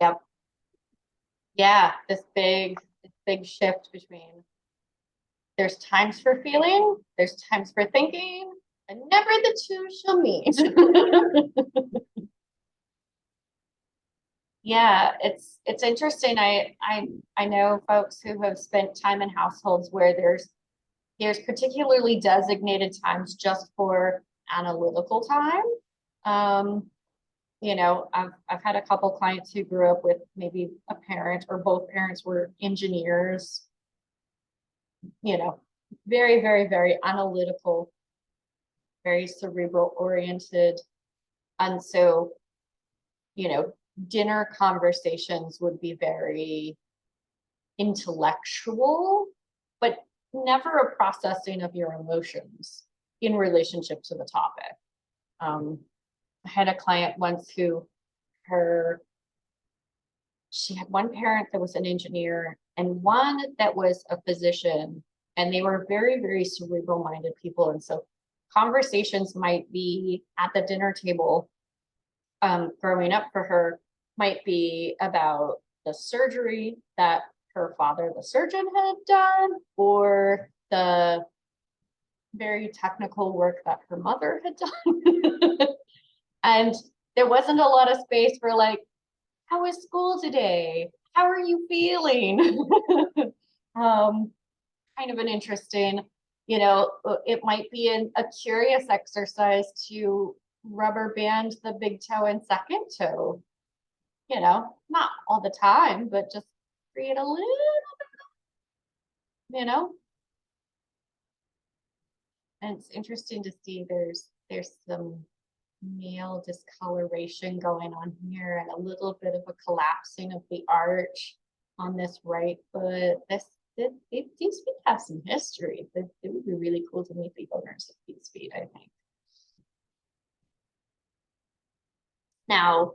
Speaker 1: Yep. Yeah, this big shift between there's times for feeling, there's times for thinking, and never the two shall meet. Yeah, it's interesting. I know folks who have spent time in households where there's particularly designated times just for analytical time. You know, I've had a couple clients who grew up with maybe a parent or both parents were engineers, you know, very, very, very analytical, very cerebral oriented. And so, you know, dinner conversations would be very intellectual, but never a processing of your emotions, in relationship to the topic. I had a client once who she had one parent that was an engineer and one that was a physician, and they were very, very cerebral minded people. And so conversations might be at the dinner table, growing up for her, might be about the surgery that her father, the surgeon, had done, or the very technical work that her mother had done. And there wasn't a lot of space for like, how was school today? How are you feeling? Kind of an interesting, it might be a curious exercise to rubber band the big toe and second toe, not all the time, but just create a little bit, and it's interesting to see there's some male discoloration going on here and a little bit of a collapsing of the arch on this right foot. These feet have some history. It would be really cool to meet the owners of these feet, I think. Now,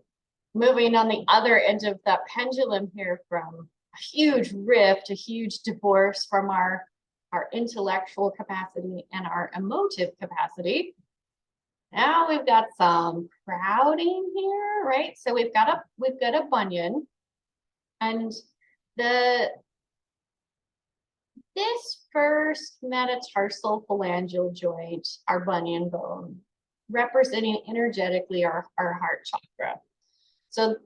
Speaker 1: moving on the other end of that pendulum here from a huge rift, a huge divorce from our intellectual capacity and our emotive capacity. Now we've got some crowding here, right? So we've got a bunion, and this first metatarsal phalangeal joint, our bunion bone, representing energetically our heart chakra. So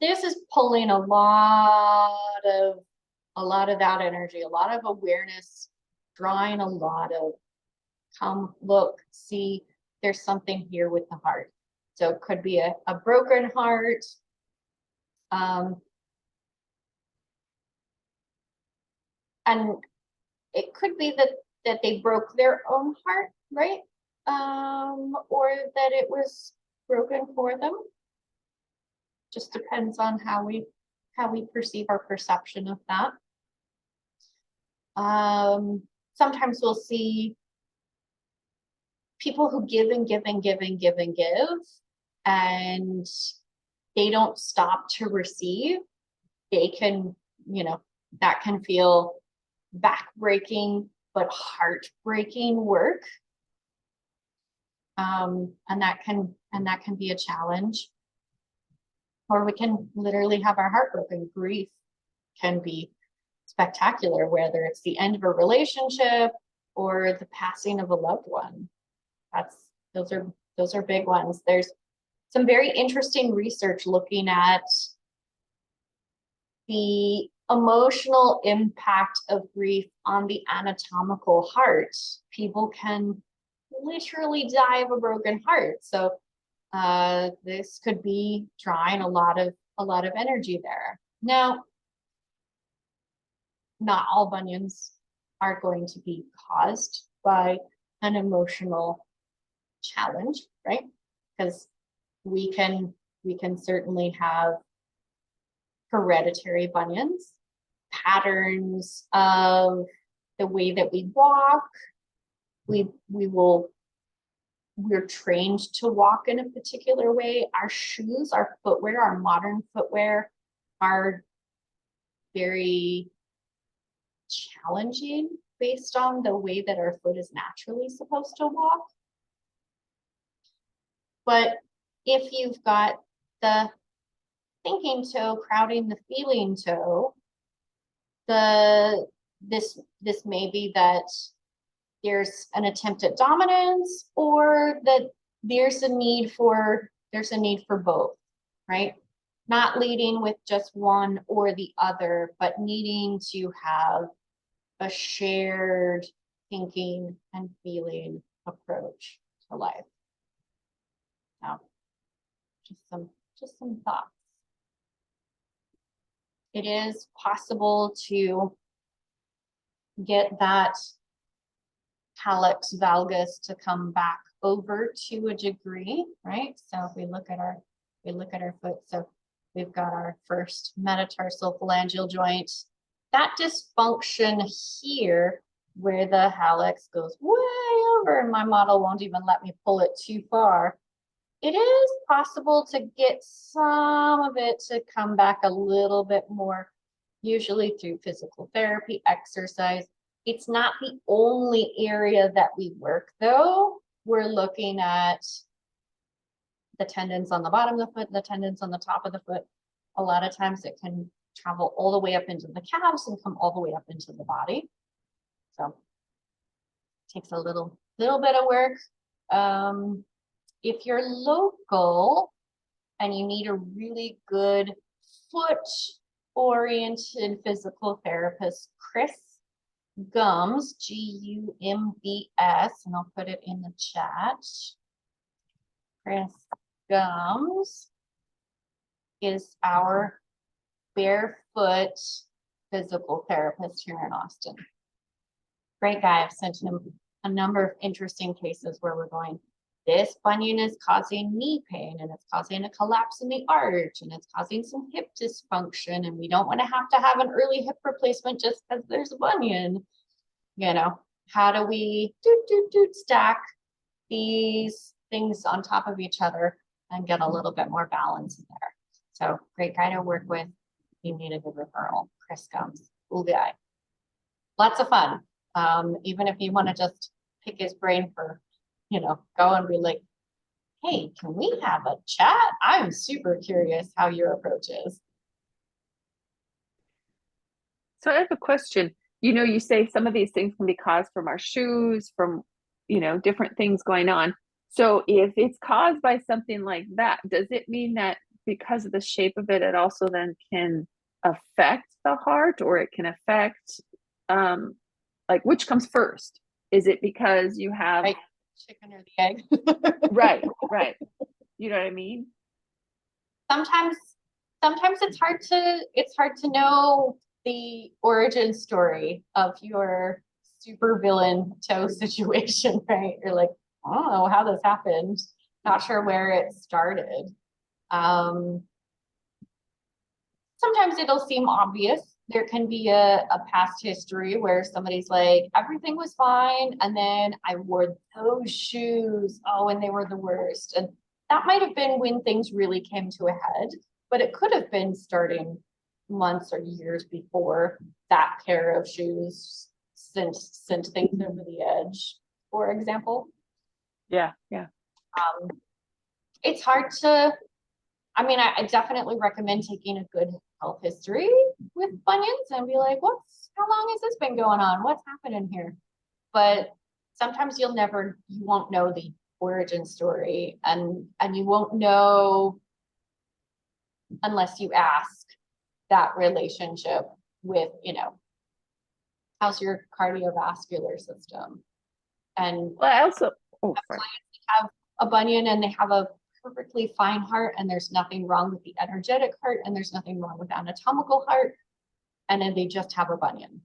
Speaker 1: this is pulling a lot of that energy, a lot of awareness, drawing a lot of come, look, see, there's something here with the heart. So it could be a broken heart. And it could be that they broke their own heart, right? Or that it was broken for them. Just depends on how we perceive our perception of that. Sometimes we'll see people who give and give and give and give and give, and they don't stop to receive. They can, that can feel backbreaking, but heartbreaking work. And that can be a challenge. Or we can literally have our heart broken. Grief can be spectacular, whether it's the end of a relationship or the passing of a loved one. Those are big ones. There's some very interesting research looking at the emotional impact of grief on the anatomical heart. People can literally die of a broken heart. So this could be drawing a lot of energy there. Now, not all bunions are going to be caused by an emotional challenge, right? Because we can certainly have hereditary bunions, patterns of the way that we walk. We're trained to walk in a particular way. Our shoes, our footwear, our modern footwear are very challenging based on the way that our foot is naturally supposed to walk. But if you've got the thinking toe crowding the feeling toe, this may be that there's an attempt at dominance, or that there's a need for both, right? Not leading with just one or the other, but needing to have a shared thinking and feeling approach to life. Now, just some thoughts. It is possible to get that hallux valgus to come back over to a degree, right? So if we look at our foot, so we've got our first metatarsal phalangeal joint. That dysfunction here, where the hallux goes way over and my model won't even let me pull it too far. It is possible to get some of it to come back a little bit more, usually through physical therapy, exercise. It's not the only area that we work though. We're looking at the tendons on the bottom of the foot, the tendons on the top of the foot. A lot of times it can travel all the way up into the calves and come all the way up into the body. So it takes a little bit of work. If you're local and you need a really good foot-oriented physical therapist, Chris Gumbs, Gumbs, and I'll put it in the chat. Chris Gumbs is our barefoot physical therapist here in Austin. Great guy. I've sent him a number of interesting cases where we're going, this bunion is causing knee pain and it's causing a collapse in the arch and it's causing some hip dysfunction, and we don't want to have an early hip replacement just because there's a bunion. You know, how do we stack these things on top of each other and get a little bit more balance in there? So great guy to work with. You need a good referral. Chris Gumbs, cool guy. Lots of fun. Even if you want to just pick his brain for, go and be like, hey, can we have a chat? I'm super curious how your approach is.
Speaker 4: So I have a question. You say some of these things can be caused from our shoes, from, different things going on. So if it's caused by something like that, does it mean that because of the shape of it, it also then can affect the heart, or it can affect, like, which comes first? Is it because you have
Speaker 1: Right. Chicken or the egg?
Speaker 4: right. You know what I mean?
Speaker 1: Sometimes it's hard to know the origin story of your super villain toe situation, right? You're like, I don't know how this happened. Not sure where it started. Sometimes it'll seem obvious. There can be a past history where somebody's like, everything was fine, and then I wore those shoes, and they were the worst. And that might have been when things really came to a head, but it could have been starting months or years before that pair of shoes sent things over the edge, for example.
Speaker 4: Yeah.
Speaker 1: It's hard to, I definitely recommend taking a good health history with bunions and be like, how long has this been going on? What's happening here? But sometimes you won't know the origin story, and you won't know unless you ask that relationship with, how's your cardiovascular system? And
Speaker 4: Well, I also
Speaker 1: have a bunion and they have a perfectly fine heart, and there's nothing wrong with the energetic heart, and there's nothing wrong with the anatomical heart, and then they just have a bunion.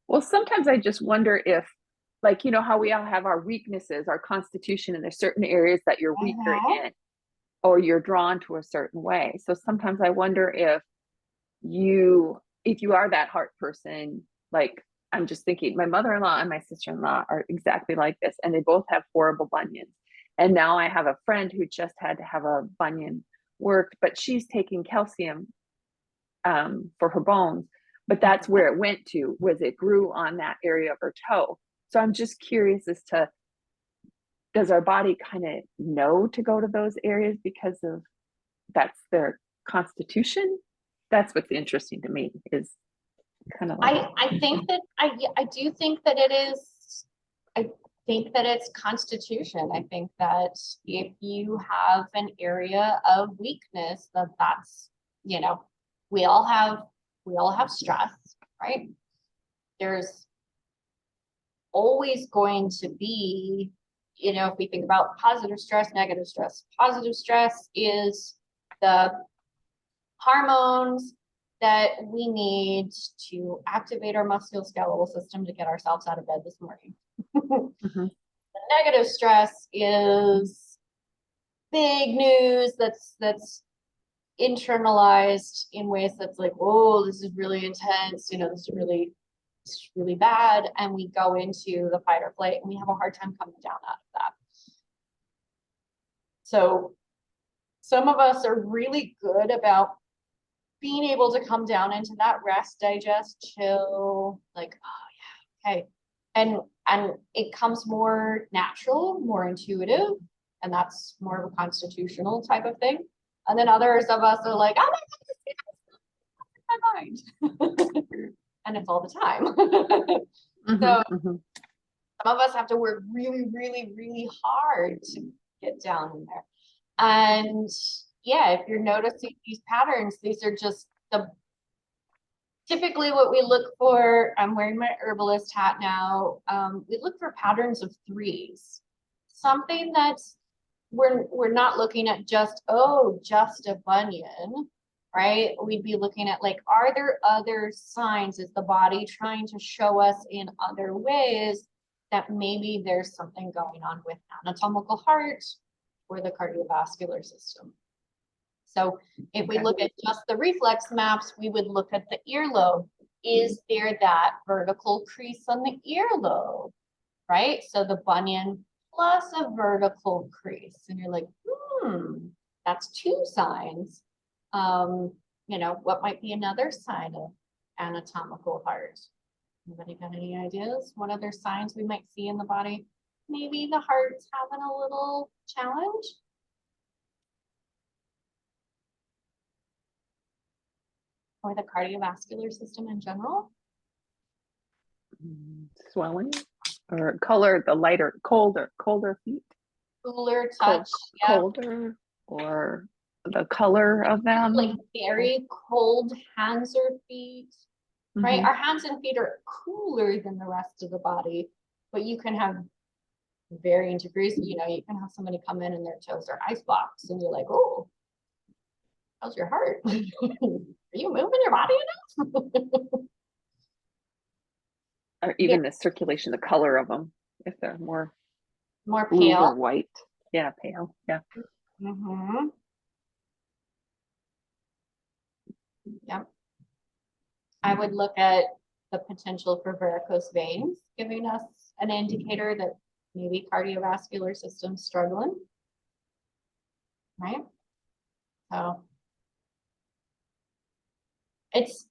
Speaker 4: Well, sometimes I just wonder if, like, how we all have our weaknesses, our constitution, and there's certain areas that you're weaker in, or you're drawn to a certain way. So sometimes I wonder if you are that heart person. Like, I'm just thinking, my mother-in-law and my sister-in-law are exactly like this, and they both have horrible bunions. And now I have a friend who just had to have a bunion worked, but she's taking calcium for her bones. But that's where it went to, was it grew on that area of her toe. So I'm just curious as to, does our body kind of know to go to those areas because of that's their constitution? That's what's interesting to me, is kind of like,
Speaker 1: I think that I do think that it is. I think that it's constitution. I think that if you have an area of weakness, that's we all have stress, right? There's always going to be, if we think about positive stress, negative stress. Positive stress is the hormones that we need to activate our musculoskeletal system to get ourselves out of bed this morning.
Speaker 4: Mhm.
Speaker 1: The negative stress is big news that's internalized in ways that's like, oh, this is really intense, this is really it's really bad and we go into the fight or flight and we have a hard time coming down out of that. So some of us are really good about being able to come down into that rest, digest, chill, like, oh yeah, okay. And it comes more natural, more intuitive, and that's more of a constitutional type of thing. And then others of us are like, oh my God, my mind. And it's all the time. So some of us have to work really, really, really hard to get down in there. And yeah, if you're noticing these patterns, these are just typically what we look for. I'm wearing my herbalist hat now. We look for patterns of threes, something that's we're not looking at just a bunion, right? We'd be looking at like, are there other signs? Is the body trying to show us in other ways that maybe there's something going on with anatomical heart or the cardiovascular system? So if we look at just the reflex maps, we would look at the earlobe. Is there that vertical crease on the earlobe, right? So the bunion plus a vertical crease. And you're like, that's two signs. You know, what might be another sign of anatomical heart? Anybody got any ideas? What other signs we might see in the body? Maybe the heart's having a little challenge. Or the cardiovascular system in general.
Speaker 4: Swelling or color, the lighter, colder feet,
Speaker 1: Cooler touch, yeah.
Speaker 4: colder, or the color of them.
Speaker 1: Like very cold hands or feet, right? Our hands and feet are cooler than the rest of the body, but you can have varying degrees. You know, you can have somebody come in and their toes are ice blocks and you're like, oh, how's your heart? Are you moving your body enough?
Speaker 4: Or even the circulation, the color of them, if they're more blue
Speaker 1: pale
Speaker 4: or white. Yeah, pale. Yeah.
Speaker 1: Yep. I would look at the potential for varicose veins, giving us an indicator that maybe cardiovascular system's struggling, right? So it's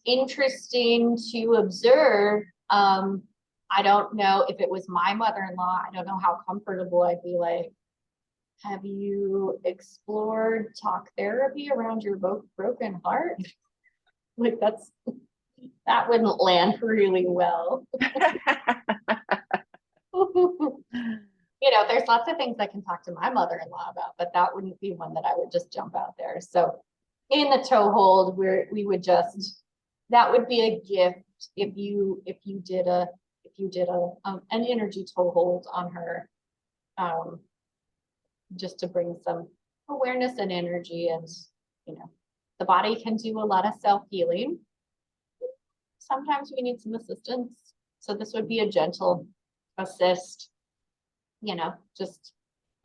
Speaker 1: interesting to observe. I don't know if it was my mother-in-law, I don't know how comfortable I'd be like, have you explored talk therapy around your broken heart? Like that wouldn't land really well. You know, there's lots of things I can talk to my mother-in-law about, but that wouldn't be one that I would just jump out there. So in the toe hold, we would just, that would be a gift if you did an energy toe hold on her, just to bring some awareness and energy. And you know, the body can do a lot of self-healing. Sometimes we need some assistance, so this would be a gentle assist, you know, just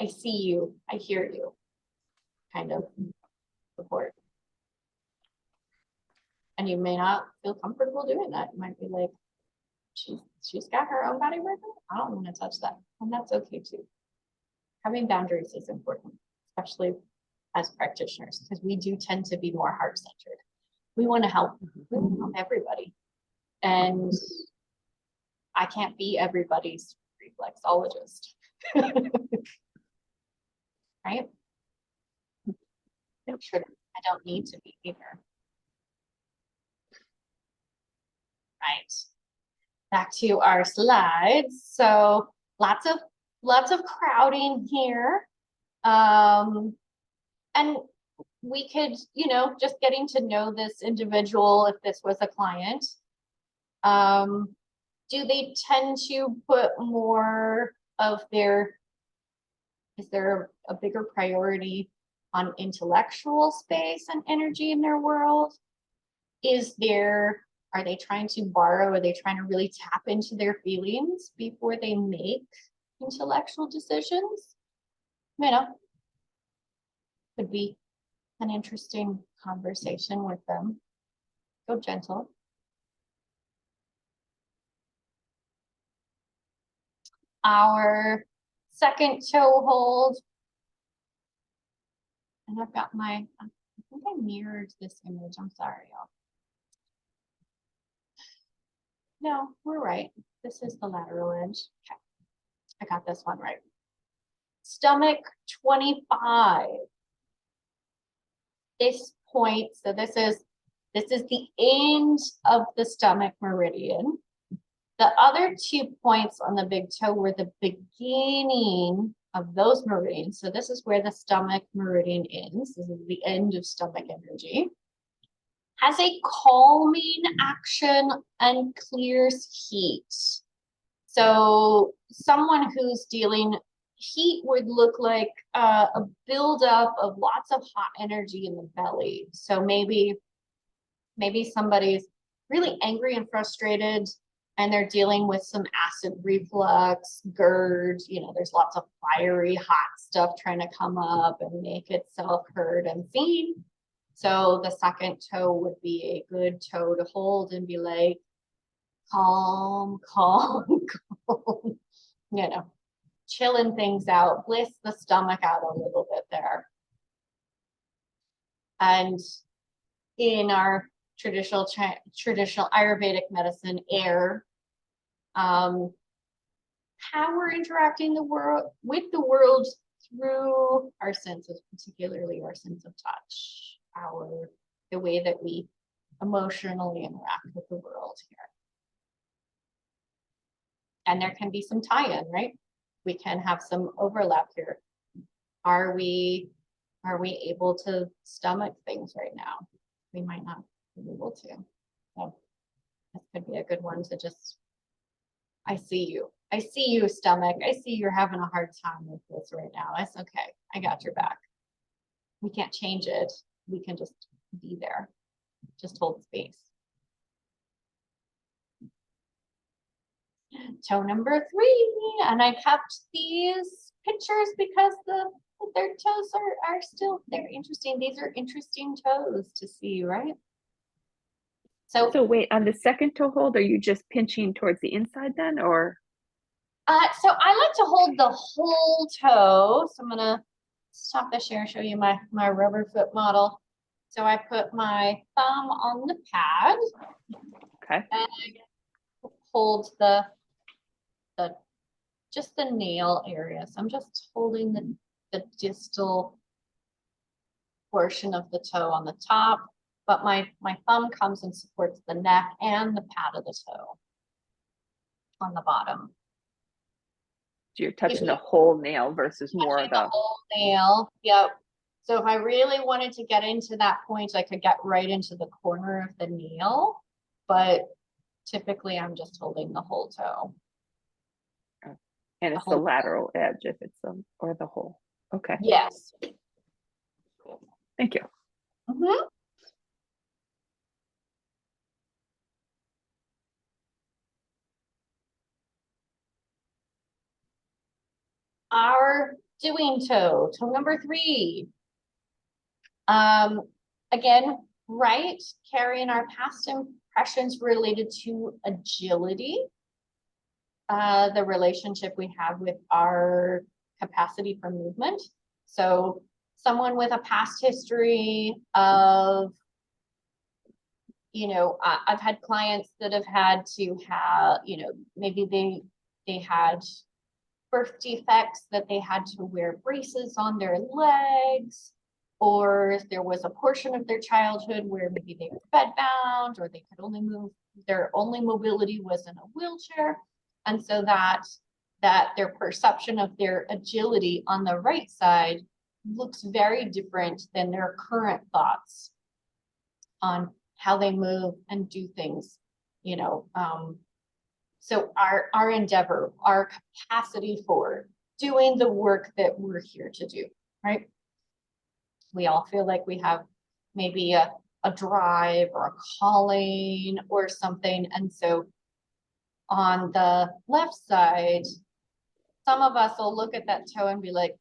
Speaker 1: I see you, I hear you kind of support. And you may not feel comfortable doing that. You might be like, she's got her own body working, I don't want to touch that. And that's okay too. Having boundaries is important, especially as practitioners, because we do tend to be more heart-centered. We want to help, we want to help everybody. And I can't be everybody's reflexologist. Right? Sure, I don't need to be either. Right. Back to our slides. So lots of crowding here. And we could, you know, just getting to know this individual, if this was a client, do they tend to put more of their, is there a bigger priority on intellectual space and energy in their world? Are they trying to borrow? Are they trying to really tap into their feelings before they make intellectual decisions? You know, could be an interesting conversation with them. Go gentle. Our second toe hold. And I've got my, I think I mirrored this image. I'm sorry, y'all. No, we're right. This is the lateral edge. Okay. I got this one right. Stomach 25. This point, so this is the end of the stomach meridian. The other 2 points on the big toe were the beginning of those meridians. So this is where the stomach meridian ends. This is the end of stomach energy. Has a calming action and clears heat. So someone who's dealing, heat would look like a buildup of lots of hot energy in the belly. So maybe somebody's really angry and frustrated and they're dealing with some acid reflux, GERD, there's lots of fiery hot stuff trying to come up and make itself heard and seen. So the second toe would be a good toe to hold and be like, calm, calm, calm, chilling things out, bliss the stomach out a little bit there. And in our traditional Ayurvedic medicine, air, how we're interacting with the world through our senses, particularly our sense of touch, the way that we emotionally interact with the world here. And there can be some tie-in, right? We can have some overlap here. Are we able to stomach things right now? We might not be able to. So this could be a good one to just, I see you, stomach. I see you're having a hard time with this right now. It's okay. I got your back. We can't change it. We can just be there. Just hold space. Toe number 3, and I kept these pictures because the third toes are still, they're interesting. These are interesting toes to see, right? So
Speaker 4: wait, on the second toe hold, are you just pinching towards the inside then, or?
Speaker 1: So I like to hold the whole toe. So I'm gonna stop the share and show you my rubber foot model. So I put my thumb on the pad.
Speaker 4: Okay.
Speaker 1: And I hold just the nail area. So I'm just holding the distal portion of the toe on the top, but my thumb comes and supports the neck and the pad of the toe on the bottom.
Speaker 4: So you're touching the whole nail versus more of
Speaker 1: the whole nail. Yep. So if I really wanted to get into that point, I could get right into the corner of the nail, but typically I'm just holding the whole toe.
Speaker 4: And it's the lateral edge if it's or the whole. Okay.
Speaker 1: Yes.
Speaker 4: Cool. Thank you.
Speaker 1: Mm-hmm. Our doing toe number 3. Again, right, carrying our past impressions related to agility, the relationship we have with our capacity for movement. So someone with a past history of, I've had clients that have had to have, maybe they had birth defects that they had to wear braces on their legs, or there was a portion of their childhood where maybe they were bedbound, or they could only move, their only mobility was in a wheelchair. And so that their perception of their agility on the right side looks very different than their current thoughts on how they move and do things, so our endeavor, our capacity for doing the work that we're here to do, right? We all feel like we have maybe a drive or a calling or something. And so on the left side, some of us will look at that toe and be like,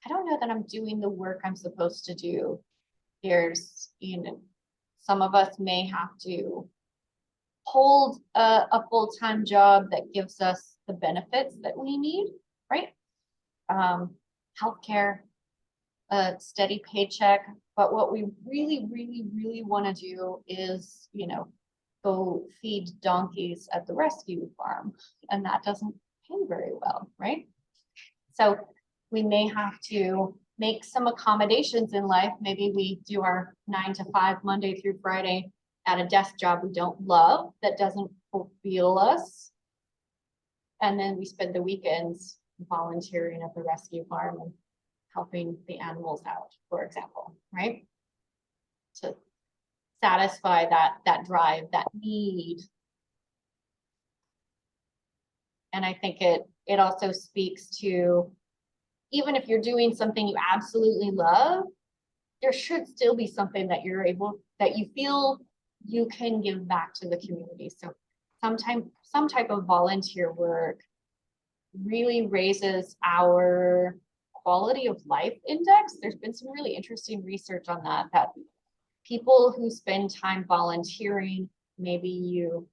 Speaker 1: I don't know that I'm doing the work I'm supposed to do. There's, some of us may have to hold a full-time job that gives us the benefits that we need, right? Healthcare, a steady paycheck, but what we really want to do is, go feed donkeys at the rescue farm, and that doesn't pay very well, right? So we may have to make some accommodations in life. Maybe we do our 9 to 5 Monday through Friday at a desk job we don't love, that doesn't fulfill us. And then we spend the weekends volunteering at the rescue farm and helping the animals out, for example, right? To satisfy that drive, that need. And I think it also speaks to, even if you're doing something you absolutely love, there should still be something that you feel you can give back to the community. So some type of volunteer work really raises our quality of life index. There's been some really interesting research on that people who spend time volunteering, maybe you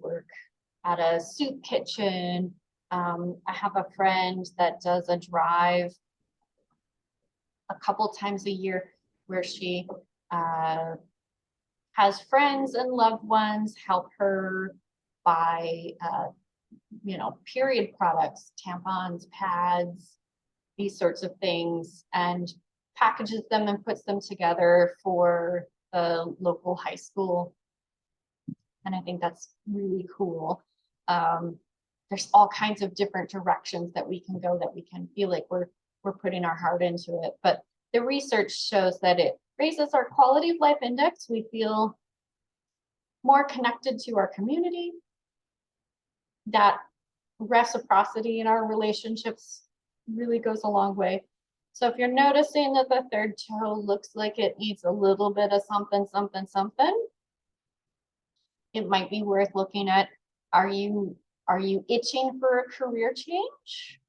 Speaker 1: work at a soup kitchen. I have a friend that does a drive a couple times a year where she has friends and loved ones help her buy period products, tampons, pads, these sorts of things, and packages them and puts them together for the local high school. And I think that's really cool. There's all kinds of different directions that we can go, that we can feel like we're putting our heart into it. But the research shows that it raises our quality of life index. We feel more connected to our community. That reciprocity in our relationships really goes a long way. So if you're noticing that the third toe looks like it needs a little bit of something, it might be worth looking at. Are you itching for a career change?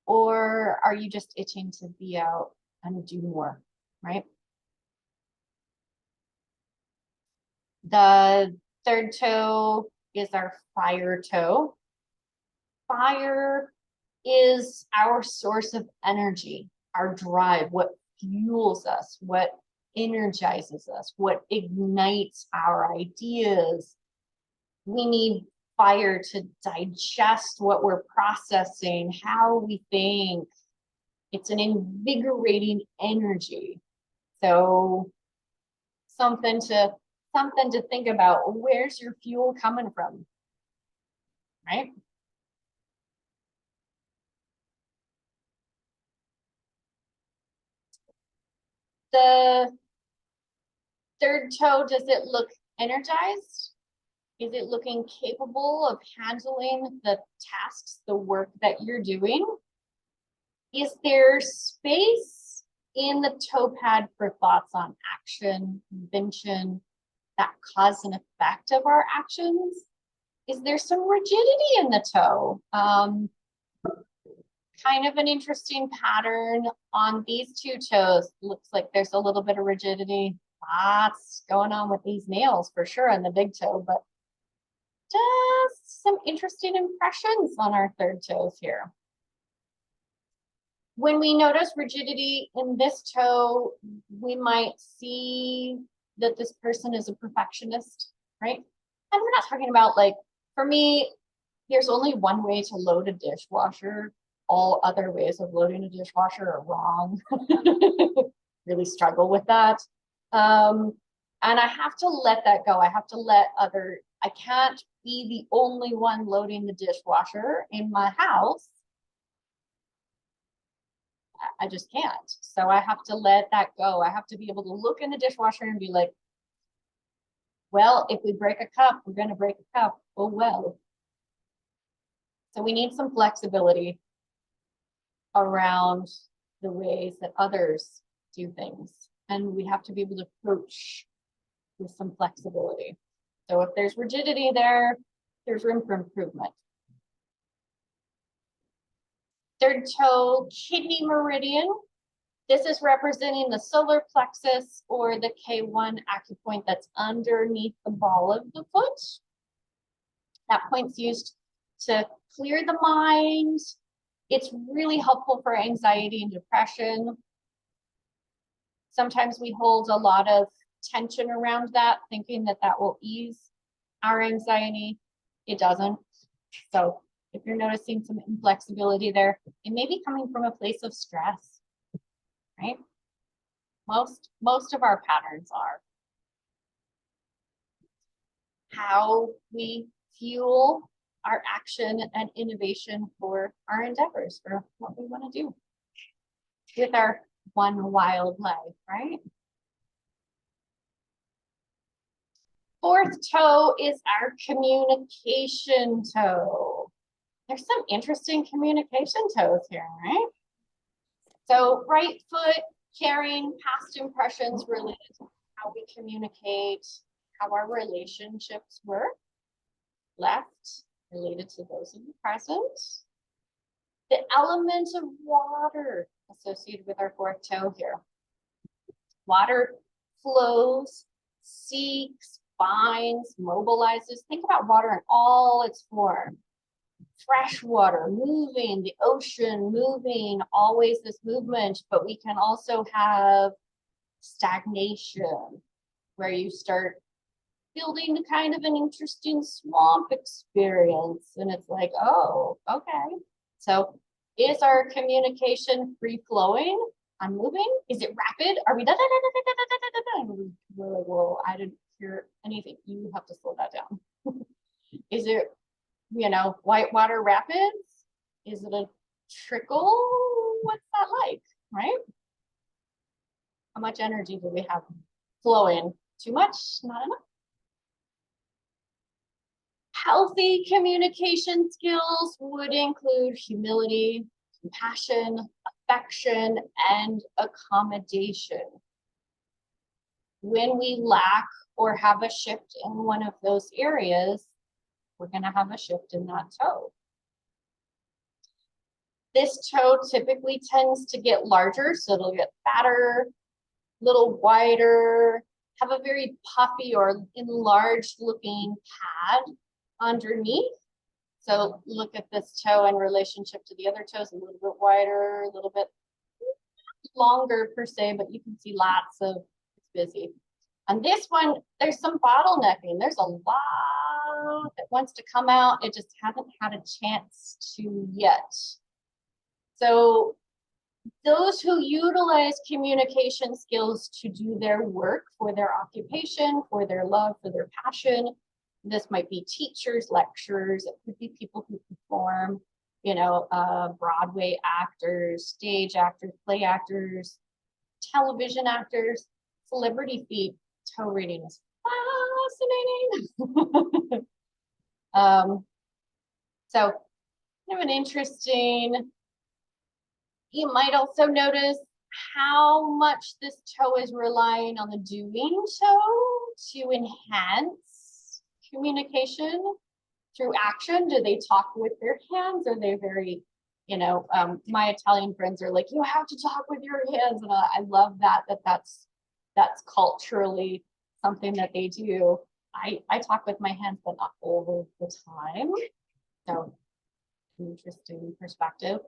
Speaker 1: Or are you just itching to be out and do more, right? The third toe is our fire toe. Fire is our source of energy, our drive, what fuels us, what energizes us, what ignites our ideas. We need fire to digest what we're processing, how we think. It's an invigorating energy. So something to think about. Where's your fuel coming from? Right? The third toe, does it look energized? Is it looking capable of handling the tasks, the work that you're doing? Is there space in the toe pad for thoughts on action, invention, that cause and effect of our actions? Is there some rigidity in the toe? Kind of an interesting pattern on these two toes. Looks like there's a little bit of rigidity. Lots going on with these nails for sure on the big toe, but just some interesting impressions on our third toes here. When we notice rigidity in this toe, we might see that this person is a perfectionist, right? And we're not talking about, like, for me, there's only one way to load a dishwasher. All other ways of loading a dishwasher are wrong. Really struggle with that. And I have to let that go. I have to I can't be the only one loading the dishwasher in my house. I just can't. So I have to let that go. I have to be able to look in the dishwasher and be like, well, if we break a cup, we're going to break a cup. Oh, well. So we need some flexibility around the ways that others do things. And we have to be able to approach with some flexibility. So if there's rigidity there, there's room for improvement. Third toe, kidney meridian. This is representing the solar plexus, or the K1 acupoint that's underneath the ball of the foot. That point's used to clear the mind. It's really helpful for anxiety and depression. Sometimes we hold a lot of tension around that, thinking that that will ease our anxiety. It doesn't. So if you're noticing some inflexibility there, it may be coming from a place of stress, right? Most of our patterns are. How we fuel our action and innovation for our endeavors, for what we want to do with our one wild life, right? Fourth toe is our communication toe. There's some interesting communication toes here, right? So right foot, carrying past impressions related to how we communicate, how our relationships work. Left, related to those in the present. The element of water associated with our fourth toe here. Water flows, seeks, binds, mobilizes. Think about water in all its form. Fresh water, moving, the ocean moving, always this movement, but we can also have stagnation, where you start building kind of an interesting swamp experience. And it's like, oh, okay. So is our communication free flowing? I'm moving? Is it rapid? Are we da da da da da da da da da? We're like, well, I didn't hear anything. You have to slow that down. Is it, you know, whitewater rapids? Is it a trickle? What's that like, right? How much energy do we have flowing? Too much? Not enough? Healthy communication skills would include humility, compassion, affection, and accommodation. When we lack or have a shift in one of those areas, we're going to have a shift in that toe. This toe typically tends to get larger, so it'll get fatter, a little wider, have a very puffy or enlarged looking pad underneath. So look at this toe in relationship to the other toes, a little bit wider, a little bit longer per se, but you can see lots of, it's busy. On this one, there's some bottlenecking. There's a lot that wants to come out. It just hasn't had a chance to yet. So those who utilize communication skills to do their work for their occupation, for their love, for their passion, this might be teachers, lecturers, it could be people who perform, you know, Broadway actors, stage actors, play actors, television actors, celebrity feet. Toe reading is fascinating. So kind of an interesting, you might also notice how much this toe is relying on the doing toe to enhance communication through action. Do they talk with their hands? Are they very, you know, my Italian friends are like, you have to talk with your hands. And I love that's culturally something that they do. I talk with my hands, but not all the time. So interesting perspective.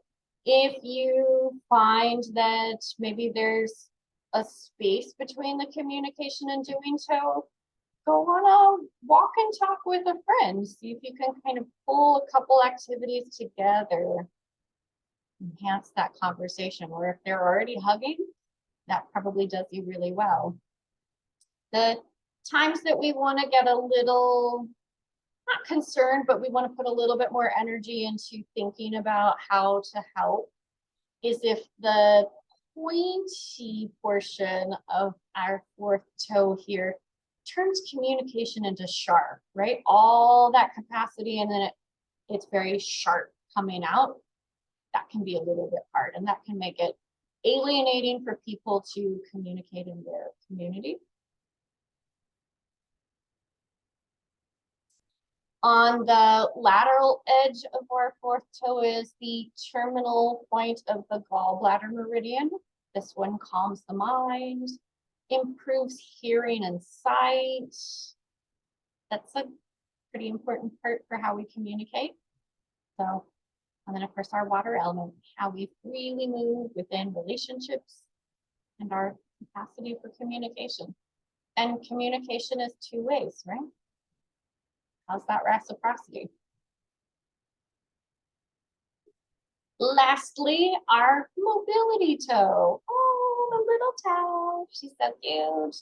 Speaker 1: If you find that maybe there's a space between the communication and doing so, go on a walk and talk with a friend. See if you can kind of pull a couple activities together, enhance that conversation. Or if they're already hugging, that probably does you really well. The times that we want to get a little, not concerned, but we want to put a little bit more energy into thinking about how to help is if the pointy portion of our fourth toe here turns communication into sharp, right? All that capacity, and then it's very sharp coming out. That can be a little bit hard, and that can make it alienating for people to communicate in their community. On the lateral edge of our fourth toe is the terminal point of the gallbladder meridian. This one calms the mind, improves hearing and sight. That's a pretty important part for how we communicate. So, and then of course our water element, how we freely move within relationships and our capacity for communication. And communication is two ways, right? How's that reciprocity? Lastly, our mobility toe. Oh, the little toe. She's so cute.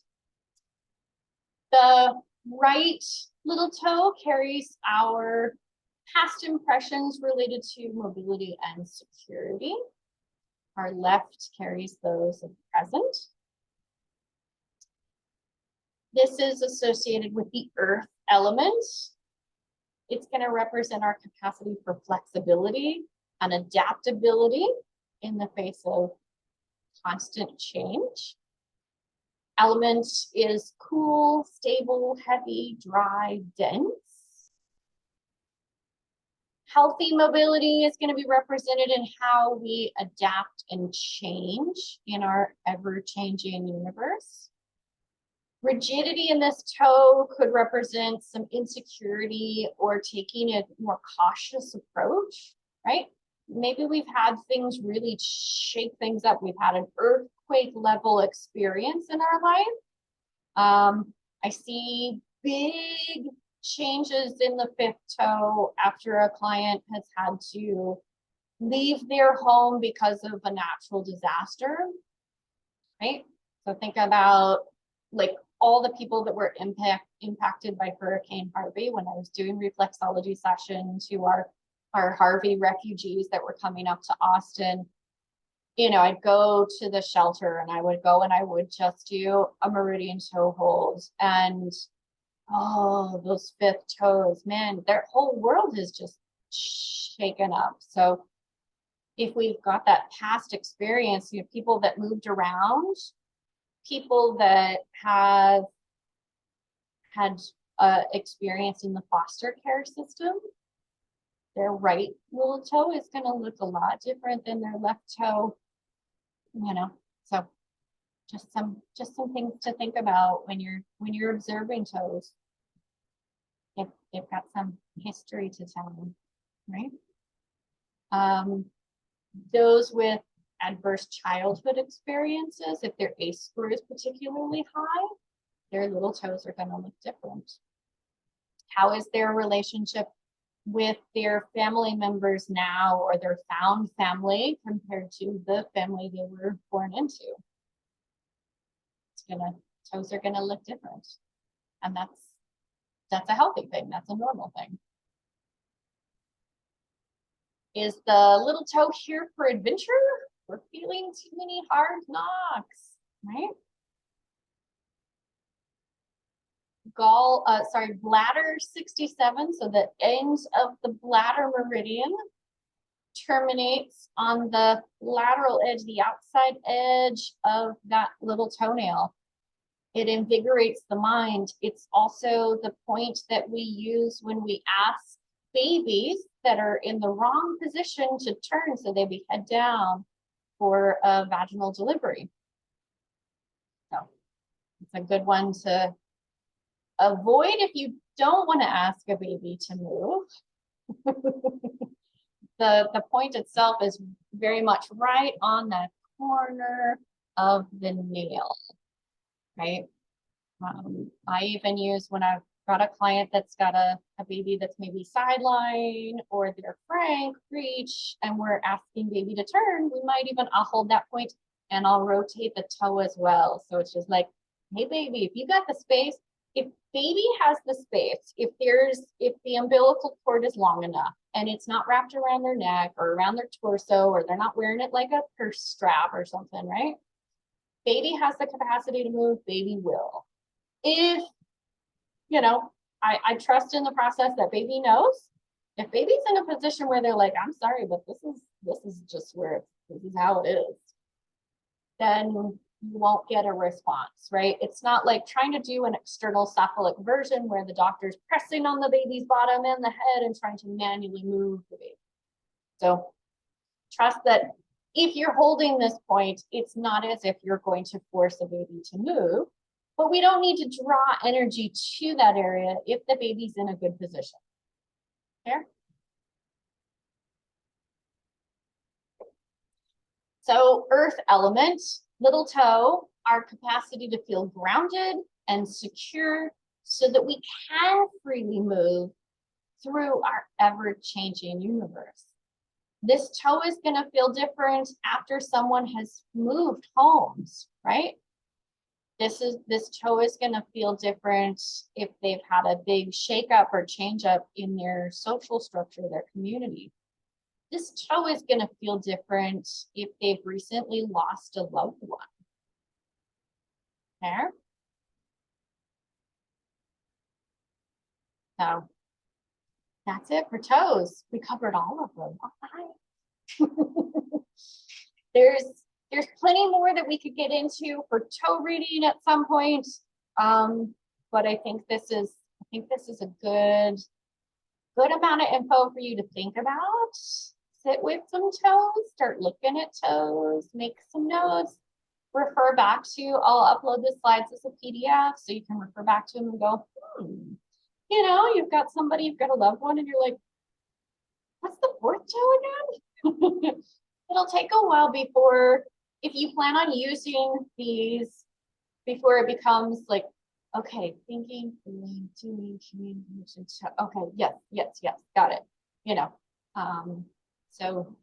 Speaker 1: The right little toe carries our past impressions related to mobility and security. Our left carries those of present. This is associated with the earth element. It's going to represent our capacity for flexibility and adaptability in the face of constant change. Element is cool, stable, heavy, dry, dense. Healthy mobility is going to be represented in how we adapt and change in our ever-changing universe. Rigidity in this toe could represent some insecurity or taking a more cautious approach, right? Maybe we've had things really shake things up. We've had an earthquake level experience in our life. I see big changes in the fifth toe after a client has had to leave their home because of a natural disaster, right? So think about like all the people that were impacted by Hurricane Harvey when I was doing reflexology session to our Harvey refugees that were coming up to Austin. You know, I'd go to the shelter and I would go and I would just do a meridian toe hold, and oh, those fifth toes, man, their whole world is just shaken up. So if we've got that past experience, you know, people that moved around, people that have had experience in the foster care system, their right little toe is going to look a lot different than their left toe, you know. So just some things to think about when you're observing toes. If they've got some history to tell them, right? Those with adverse childhood experiences, if their ACE score is particularly high, their little toes are going to look different. How is their relationship with their family members now, or their found family, compared to the family they were born into? Toes are gonna look different, and that's a healthy thing. That's a normal thing. Is the little toe here for adventure? We're feeling too many hard knocks, right? Bladder 67, so the ends of the bladder meridian terminates on the lateral edge, the outside edge of that little toenail. It invigorates the mind. It's also the point that we use when we ask babies that are in the wrong position to turn so they be head down for a vaginal delivery. So it's a good one to avoid if you don't want to ask a baby to move. The point itself is very much right on that corner of the nail, right? I even use when I've got a client that's got a baby that's maybe sideline or they're frank reach and we're asking baby to turn, we might even, I'll hold that point and I'll rotate the toe as well. So it's just like, hey baby, if you got the space, if baby has the space, if the umbilical cord is long enough and it's not wrapped around their neck or around their torso, or they're not wearing it like a purse strap or something, right? Baby has the capacity to move, baby will. If, you know, I trust in the process that baby knows. If baby's in a position where they're like, I'm sorry, but this is just where this is how it is, then you won't get a response, right? It's not like trying to do an external cephalic version where the doctor's pressing on the baby's bottom and the head and trying to manually move the baby. So trust that if you're holding this point, it's not as if you're going to force a baby to move, but we don't need to draw energy to that area if the baby's in a good position. Fair? So earth element, little toe, our capacity to feel grounded and secure so that we can freely move through our ever-changing universe. This toe is going to feel different after someone has moved homes, right? This toe is going to feel different if they've had a big shakeup or change up in their social structure, their community. This toe is going to feel different if they've recently lost a loved one. There. So that's it for toes. We covered all of them. All right. There's plenty more that we could get into for toe reading at some point. But I think this is a good amount of info for you to think about. Sit with some toes, start looking at toes, make some notes, refer back to, I'll upload the slides as a PDF so you can refer back to them and go, you know, you've got a loved one and you're like, what's the fourth toe again? It'll take a while before, if you plan on using these, before it becomes like, okay, thinking, feeling, doing, communication. Okay, yes, got it. You know, so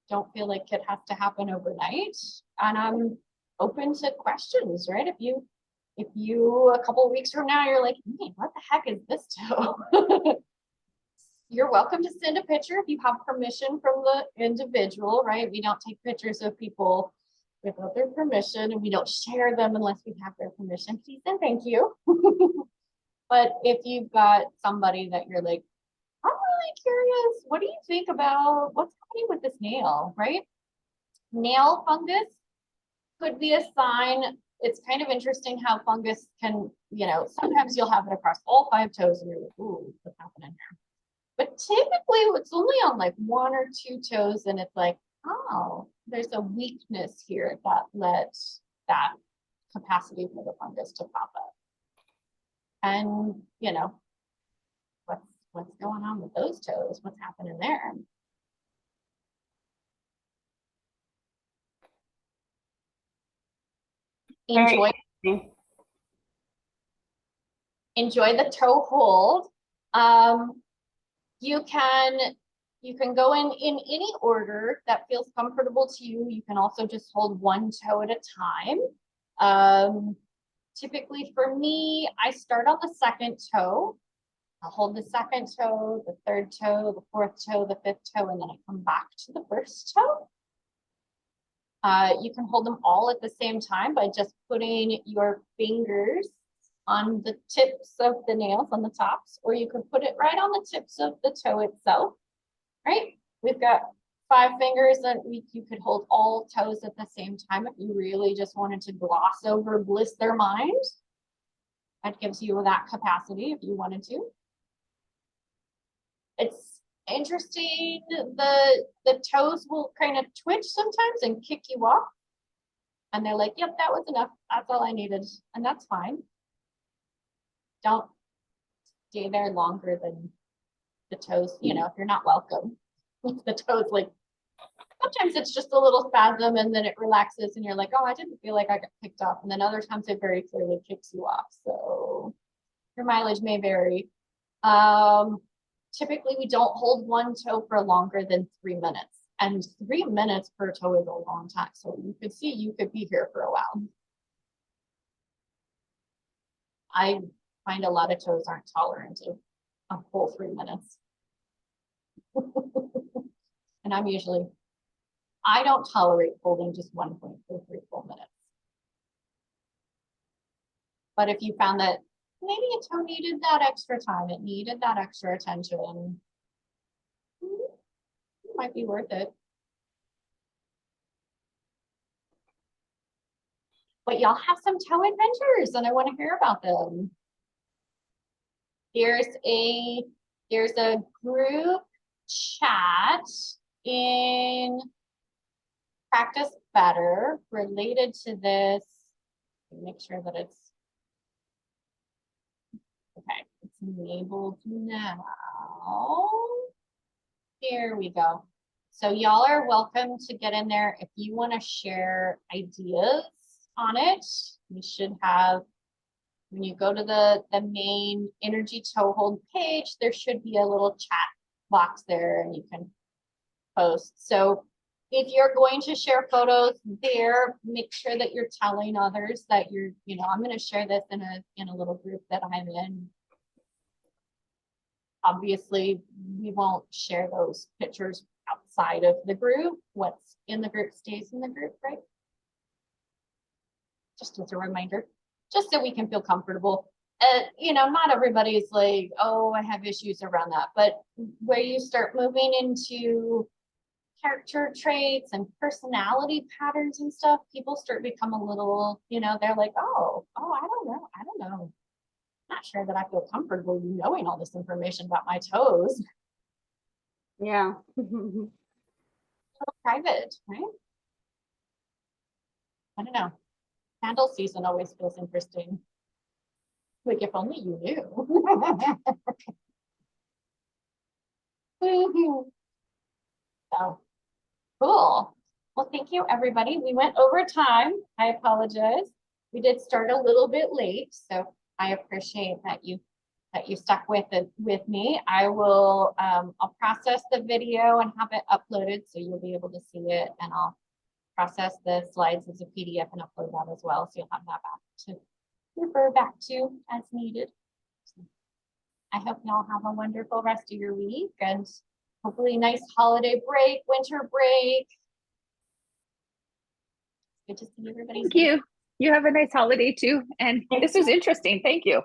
Speaker 1: don't feel like it has to happen overnight. And I'm open to questions, right? If you a couple of weeks from now, you're like, hey, what the heck is this toe? You're welcome to send a picture if you have permission from the individual, right? We don't take pictures of people without their permission, and we don't share them unless we have their permission. Please and thank you. But if you've got somebody that you're like, I'm really curious, what do you think about what's happening with this nail, right? Nail fungus could be a sign. It's kind of interesting how fungus can, you know, sometimes you'll have it across all 5 toes and you're like, ooh, what's happening here? But typically it's only on like 1 or 2 toes and it's like, oh, there's a weakness here that lets that capacity for the fungus to pop up. And, you know, what's going on with those toes? What's happening there? Enjoy the toe hold. You can go in any order that feels comfortable to you. You can also just hold 1 toe at a time. Typically for me, I start on the 2nd toe. I'll hold the 2nd toe, the 3rd toe, the 4th toe, the 5th toe, and then I come back to the 1st toe. You can hold them all at the same time by just putting your fingers on the tips of the nails on the tops, or you can put it right on the tips of the toe itself, right? We've got 5 fingers and you could hold all toes at the same time if you really just wanted to gloss over, bliss their mind. That gives you that capacity if you wanted to. It's interesting, the toes will kind of twitch sometimes and kick you off. And they're like, yep, that was enough. That's all I needed. And that's fine. Don't stay there longer than the toes, you know, if you're not welcome. The toes, like, sometimes it's just a little spasm and then it relaxes and you're like, oh, I didn't feel like I got picked off. And then other times it very clearly kicks you off. So your mileage may vary. Typically we don't hold 1 toe for longer than 3 minutes. And 3 minutes per toe is a long time. So you could see you could be here for a while. I find a lot of toes aren't tolerant of a full 3 minutes. And I don't tolerate holding just 1 point for 3 full minutes. But if you found that maybe a toe needed that extra time, it needed that extra attention, it might be worth it. But y'all have some toe adventures and I want to hear about them. There's a group chat in Practice Better related to this. Make sure that it's okay. It's enabled now. Here we go. So y'all are welcome to get in there if you want to share ideas on it. You should have, when you go to the main Energy Toehold page, there should be a little chat box there and you can post. So if you're going to share photos there, make sure that you're telling others that you're, I'm going to share this in a little group that I'm in. Obviously, we won't share those pictures outside of the group. What's in the group stays in the group, right? Just as a reminder, just so we can feel comfortable. Not everybody's like, oh, I have issues around that. But where you start moving into character traits and personality patterns and stuff, people start to become a little, they're like, oh, I don't know. Not sure that I feel comfortable knowing all this information about my toes.
Speaker 3: Yeah.
Speaker 1: Private, right? I don't know. Candle season always feels interesting. Like if only you knew. So cool. Well, thank you, everybody. We went over time. I apologize. We did start a little bit late, so I appreciate that you stuck with me. I will I'll process the video and have it uploaded so you'll be able to see it, and I'll process the slides as a PDF and upload that as well, so you'll have that back to refer back to as needed. I hope y'all have a wonderful rest of your week and hopefully nice holiday break, winter break. Good to see everybody.
Speaker 4: Thank you. You have a nice holiday too. And this was interesting. Thank you.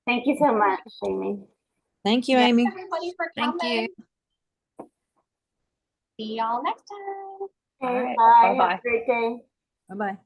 Speaker 3: Thank you so much, Amy.
Speaker 5: Thank you,
Speaker 1: Thanks,
Speaker 5: Amy.
Speaker 1: everybody for
Speaker 2: Thank
Speaker 1: coming.
Speaker 2: you.
Speaker 1: See y'all next time.
Speaker 3: Okay,
Speaker 4: right,
Speaker 3: bye.
Speaker 4: bye-bye.
Speaker 3: Have a great day.
Speaker 5: Bye-bye.